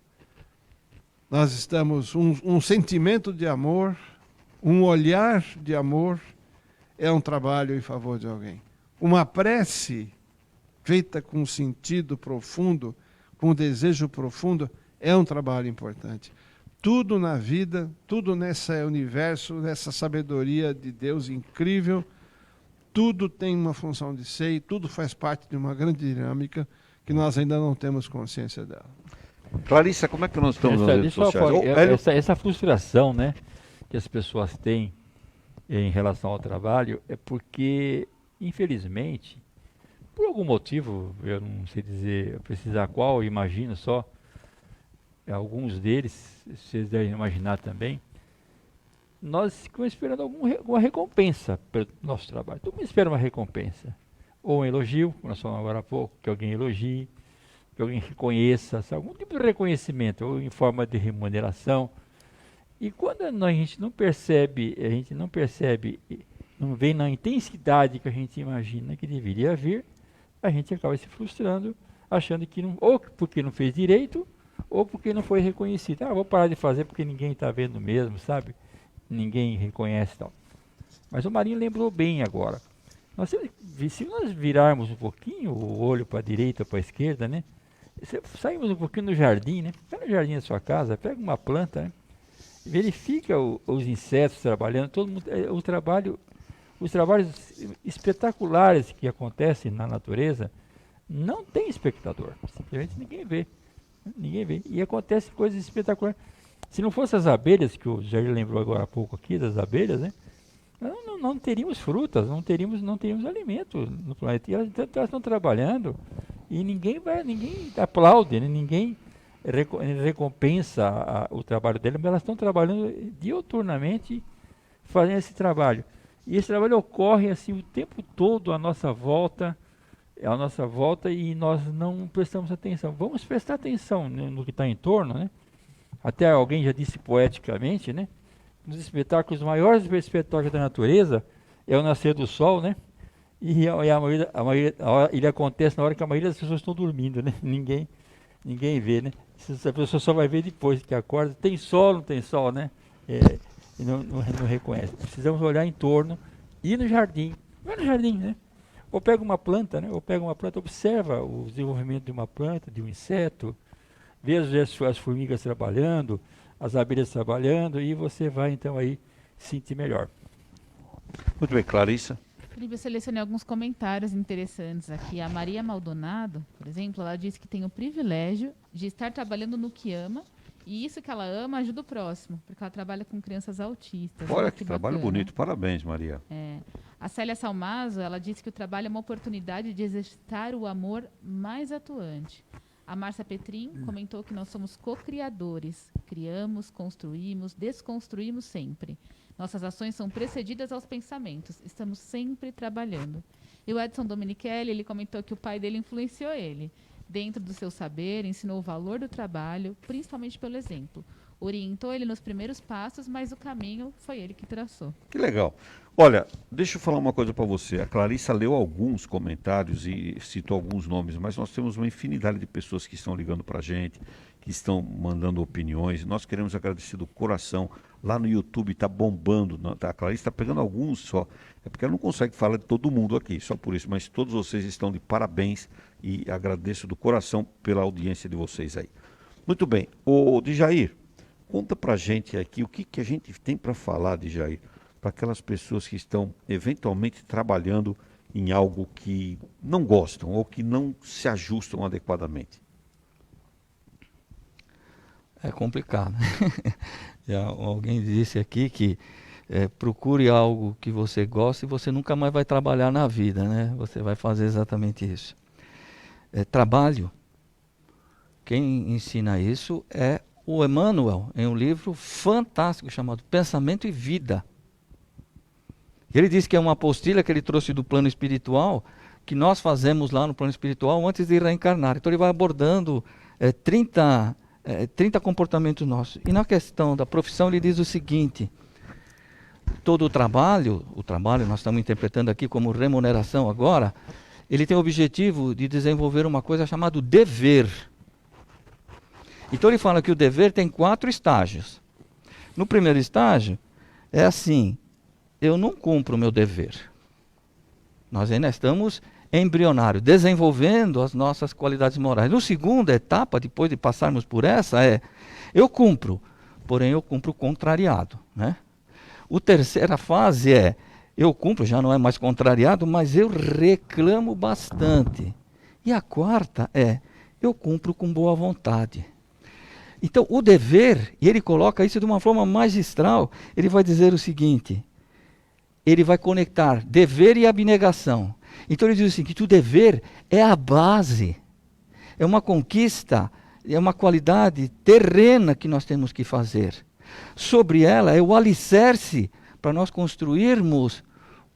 Nós estamos, um sentimento de amor, um olhar de amor, é um trabalho em favor de alguém. Uma prece feita com sentido profundo, com desejo profundo, é um trabalho importante. Tudo na vida, tudo nesse universo, nessa sabedoria de Deus incrível, tudo tem uma função de ser e tudo faz parte de uma grande dinâmica que nós ainda não temos consciência dela. Clarissa, como é que nós estamos nas redes sociais? Essa frustração, né, que as pessoas têm em relação ao trabalho é porque, infelizmente, por algum motivo, eu não sei dizer, precisar qual, imagino só, alguns deles, vocês devem imaginar também, nós ficamos esperando alguma recompensa pelo nosso trabalho. Todo mundo espera uma recompensa. Ou um elogio, como nós falamos agora há pouco, que alguém elogie, que alguém reconheça, algum tipo de reconhecimento, ou em forma de remuneração. E quando a gente não percebe, não vem na intensidade que a gente imagina que deveria vir, a gente acaba se frustrando, achando que não, ou porque não fez direito, ou porque não foi reconhecido. Vou parar de fazer porque ninguém está vendo mesmo, sabe? Ninguém reconhece e tal. Mas o Marinho lembrou bem agora. Se nós virarmos um pouquinho o olho para a direita, para a esquerda, né? Saímos um pouquinho no jardim, né? Vai no jardim da sua casa, pega uma planta, né? Verifica os insetos trabalhando, todo mundo, os trabalhos espetaculares que acontecem na natureza, não tem espectador, simplesmente ninguém vê. Ninguém vê. E acontece coisas espetaculares. Se não fossem as abelhas, que o Jair lembrou agora há pouco aqui, das abelhas, né? Não teríamos frutas, não teríamos alimento no planeta. E elas estão trabalhando e ninguém aplaude, né? Ninguém recompensa o trabalho delas, mas elas estão trabalhando diuturnamente, fazendo esse trabalho. E esse trabalho ocorre assim o tempo todo à nossa volta, e nós não prestamos atenção. Vamos prestar atenção no que está em torno, né? Até alguém já disse poeticamente, né? Nos espetáculos, os maiores espetáculos da natureza é o nascer do sol, né? E ele acontece na hora que a maioria das pessoas estão dormindo, né? Ninguém vê, né? A pessoa só vai ver depois que acorda. Tem sol, não tem sol, né? E não reconhece. Precisamos olhar em torno, ir no jardim. Vai no jardim, né? Ou pega uma planta, né? Observa o desenvolvimento de uma planta, de um inseto, vê as formigas trabalhando, as abelhas trabalhando, e você vai então aí sentir melhor. Muito bem, Clarissa. Felipe, eu selecionei alguns comentários interessantes aqui. A Maria Maldonado, por exemplo, ela disse que tem o privilégio de estar trabalhando no que ama, e isso que ela ama ajuda o próximo, porque ela trabalha com crianças autistas. Olha que trabalho bonito, parabéns, Maria. A Célia Salmazo, ela disse que o trabalho é uma oportunidade de exercitar o amor mais atuante. A Márcia Petrin comentou que nós somos co-criadores. Criamos, construímos, desconstruímos sempre. Nossas ações são precedidas aos pensamentos. Estamos sempre trabalhando. E o Edson Domenichelli, ele comentou que o pai dele influenciou ele. Dentro do seu saber, ensinou o valor do trabalho, principalmente pelo exemplo. Orientou ele nos primeiros passos, mas o caminho foi ele que traçou. Que legal. Olha, deixa eu falar uma coisa para você. A Clarissa leu alguns comentários e citou alguns nomes, mas nós temos uma infinidade de pessoas que estão ligando para a gente, que estão mandando opiniões. Nós queremos agradecer do coração. Lá no YouTube está bombando. A Clarissa está pegando alguns só. É porque ela não consegue falar de todo mundo aqui, só por isso. Mas todos vocês estão de parabéns e agradeço do coração pela audiência de vocês aí. Muito bem. Ô, Djair, conta pra gente aqui o que a gente tem para falar, Djair, para aquelas pessoas que estão eventualmente trabalhando em algo que não gostam ou que não se ajustam adequadamente. É complicado. Alguém disse aqui que procure algo que você gosta e você nunca mais vai trabalhar na vida, né? Você vai fazer exatamente isso. Trabalho, quem ensina isso é o Emmanuel, em um livro fantástico chamado Pensamento e Vida. Ele diz que é uma apostila que ele trouxe do plano espiritual, que nós fazemos lá no plano espiritual antes de reencarnar. Então ele vai abordando 30 comportamentos nossos. E na questão da profissão ele diz o seguinte: todo o trabalho nós estamos interpretando aqui como remuneração agora, ele tem o objetivo de desenvolver uma coisa chamada dever. Então ele fala que o dever tem 4 estágios. No primeiro estágio, é assim: eu não cumpro o meu dever. Nós ainda estamos embrionários, desenvolvendo as nossas qualidades morais. No segunda etapa, depois de passarmos por essa, eu cumpro, porém eu cumpro contrariado, né? A terceira fase eu cumpro, já não é mais contrariado, mas eu reclamo bastante. E a quarta eu cumpro com boa vontade. Então, o dever, e ele coloca isso de uma forma magistral, ele vai dizer o seguinte: ele vai conectar dever e abnegação. Então ele diz o seguinte: o dever é a base, é uma conquista, é uma qualidade terrena que nós temos que fazer. Sobre ela é o alicerce para nós construirmos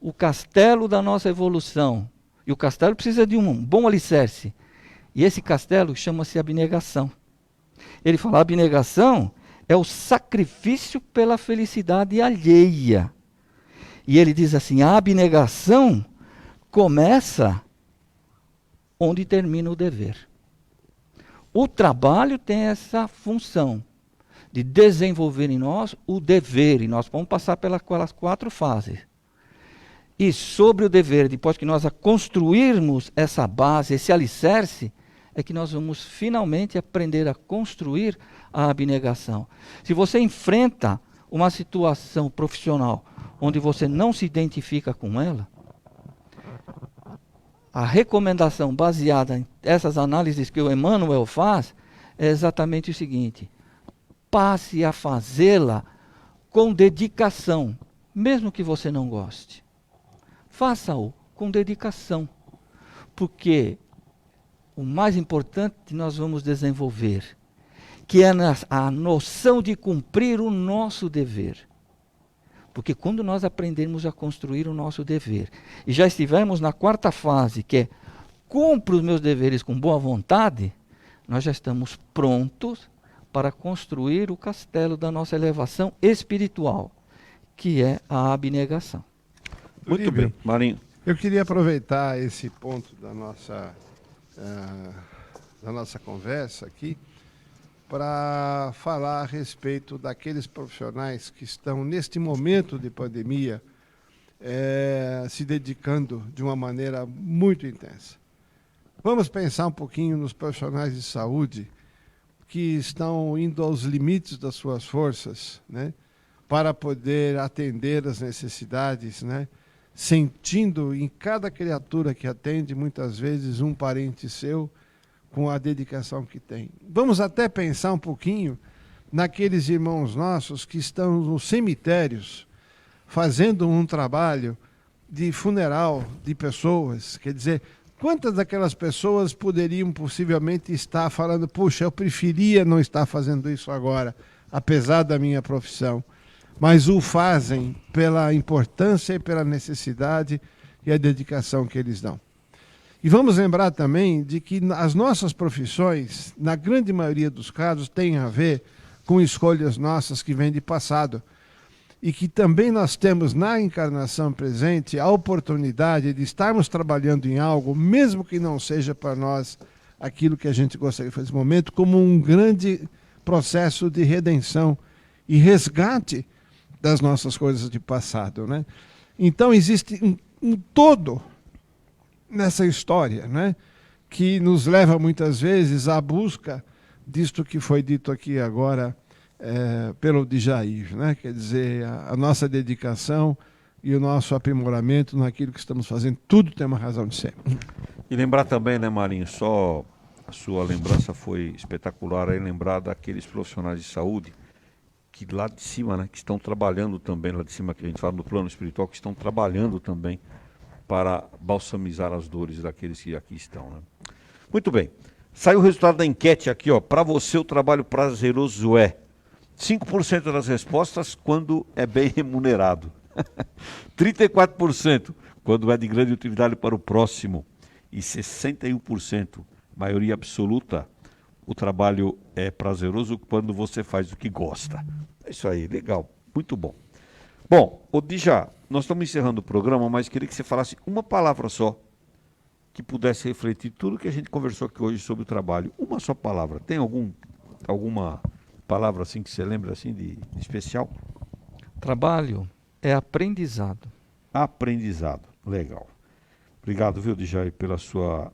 o castelo da nossa evolução. E o castelo precisa de um bom alicerce. E esse castelo chama-se abnegação. Ele fala: a abnegação é o sacrifício pela felicidade alheia. E ele diz assim: a abnegação começa onde termina o dever. O trabalho tem essa função de desenvolver em nós o dever, e nós vamos passar pelas 4 fases. E sobre o dever, depois que nós construirmos essa base, esse alicerce, é que nós vamos finalmente aprender a construir a abnegação. Se você enfrenta uma situação profissional onde você não se identifica com ela, a recomendação baseada nessas análises que o Emmanuel faz é exatamente o seguinte: passe a fazê-la com dedicação, mesmo que você não goste. Faça-o com dedicação, porque o mais importante nós vamos desenvolver, que é a noção de cumprir o nosso dever. Porque quando nós aprendermos a construir o nosso dever, e já estivermos na 4ª fase, que é cumpro os meus deveres com boa vontade, nós já estamos prontos para construir o castelo da nossa elevação espiritual, que é a abnegação. Muito bem, Marinho. Eu queria aproveitar esse ponto da nossa conversa aqui para falar a respeito daqueles profissionais que estão, neste momento de pandemia, se dedicando de uma maneira muito intensa. Vamos pensar um pouquinho nos profissionais de saúde que estão indo aos limites das suas forças, né, para poder atender as necessidades, né, sentindo em cada criatura que atende, muitas vezes, um parente seu, com a dedicação que tem. Vamos até pensar um pouquinho naqueles irmãos nossos que estão nos cemitérios, fazendo um trabalho de funeral de pessoas. Quer dizer, quantas daquelas pessoas poderiam possivelmente estar falando: puxa, eu preferia não estar fazendo isso agora, apesar da minha profissão, mas o fazem pela importância e pela necessidade e a dedicação que eles dão. E vamos lembrar também de que as nossas profissões, na grande maioria dos casos, têm a ver com escolhas nossas que vêm de passado. E que também nós temos na encarnação presente a oportunidade de estarmos trabalhando em algo, mesmo que não seja para nós aquilo que a gente gostaria de fazer nesse momento, como um grande processo de redenção e resgate das nossas coisas de passado, né? Então existe um todo nessa história, né, que nos leva muitas vezes à busca disto que foi dito aqui agora pelo Djair, né? Quer dizer, a nossa dedicação e o nosso aprimoramento naquilo que estamos fazendo, tudo tem uma razão de ser. E lembrar também, né, Marinho, só a sua lembrança foi espetacular aí, lembrar daqueles profissionais de saúde que lá de cima, né, que estão trabalhando também, lá de cima que a gente fala no plano espiritual, que estão trabalhando também para balsamizar as dores daqueles que aqui estão, né? Muito bem. Saiu o resultado da enquete aqui, ó. Para você o trabalho prazeroso é 5% das respostas quando é bem remunerado. 34% quando é de grande utilidade para o próximo. E 61%, maioria absoluta, o trabalho é prazeroso quando você faz o que gosta. É isso aí, legal, muito bom. Bom, Odija, nós estamos encerrando o programa, mas queria que você falasse uma palavra só que pudesse refletir tudo que a gente conversou aqui hoje sobre o trabalho. Uma só palavra. Tem alguma palavra assim que você lembra assim de especial? Trabalho é aprendizado. Aprendizado. Legal. Obrigado, viu, Djair, pela sua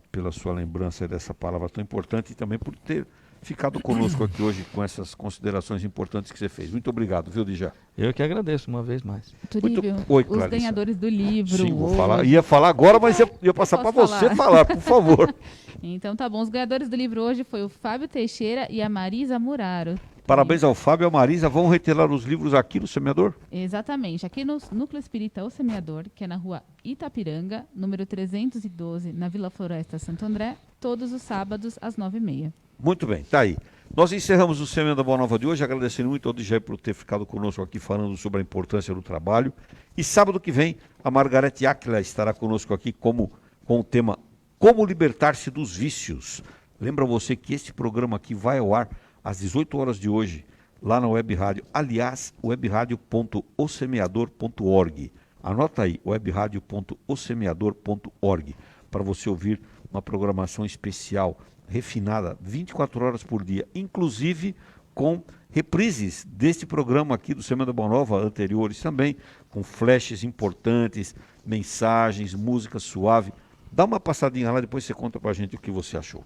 lembrança dessa palavra tão importante e também por ter ficado conosco aqui hoje com essas considerações importantes que você fez. Muito obrigado, viu, Djair? Eu que agradeço uma vez mais. Turíbio, Oi, os ganhadores do livro. Sim, vou hoje. falar. Ia falar agora, mas ia passar para você falar, por favor. Então tá bom. Os ganhadores do livro hoje foi o Fábio Teixeira e a Marisa Muraro. Parabéns ao Fábio e à Marisa. Vão retirar os livros aqui no Semeador? Exatamente. Aqui no Núcleo Espírita O Semeador, que é na rua Itapiranga, número 312, na Vila Floresta, Santo André, todos os sábados às 9h30. Muito bem, tá aí. Nós encerramos o Semeando a Boa Nova de hoje, agradecendo muito ao Djair por ter ficado conosco aqui falando sobre a importância do trabalho. E sábado que vem, a Margarete Áquila estará conosco aqui com o tema Como Libertar-se dos Vícios. Lembra você que este programa aqui vai ao ar às 18 horas de hoje, lá na Web Rádio. Aliás, webradio.osemeador.org. Anota aí, webradio.osemeador.org, para você ouvir uma programação especial, refinada, 24 horas por dia, inclusive com reprises deste programa aqui do Semana Boa Nova, anteriores também, com flashes importantes, mensagens, música suave. Dá uma passadinha lá, depois você conta pra gente o que você achou.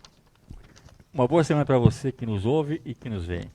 Uma boa semana para você que nos ouve e que nos vê.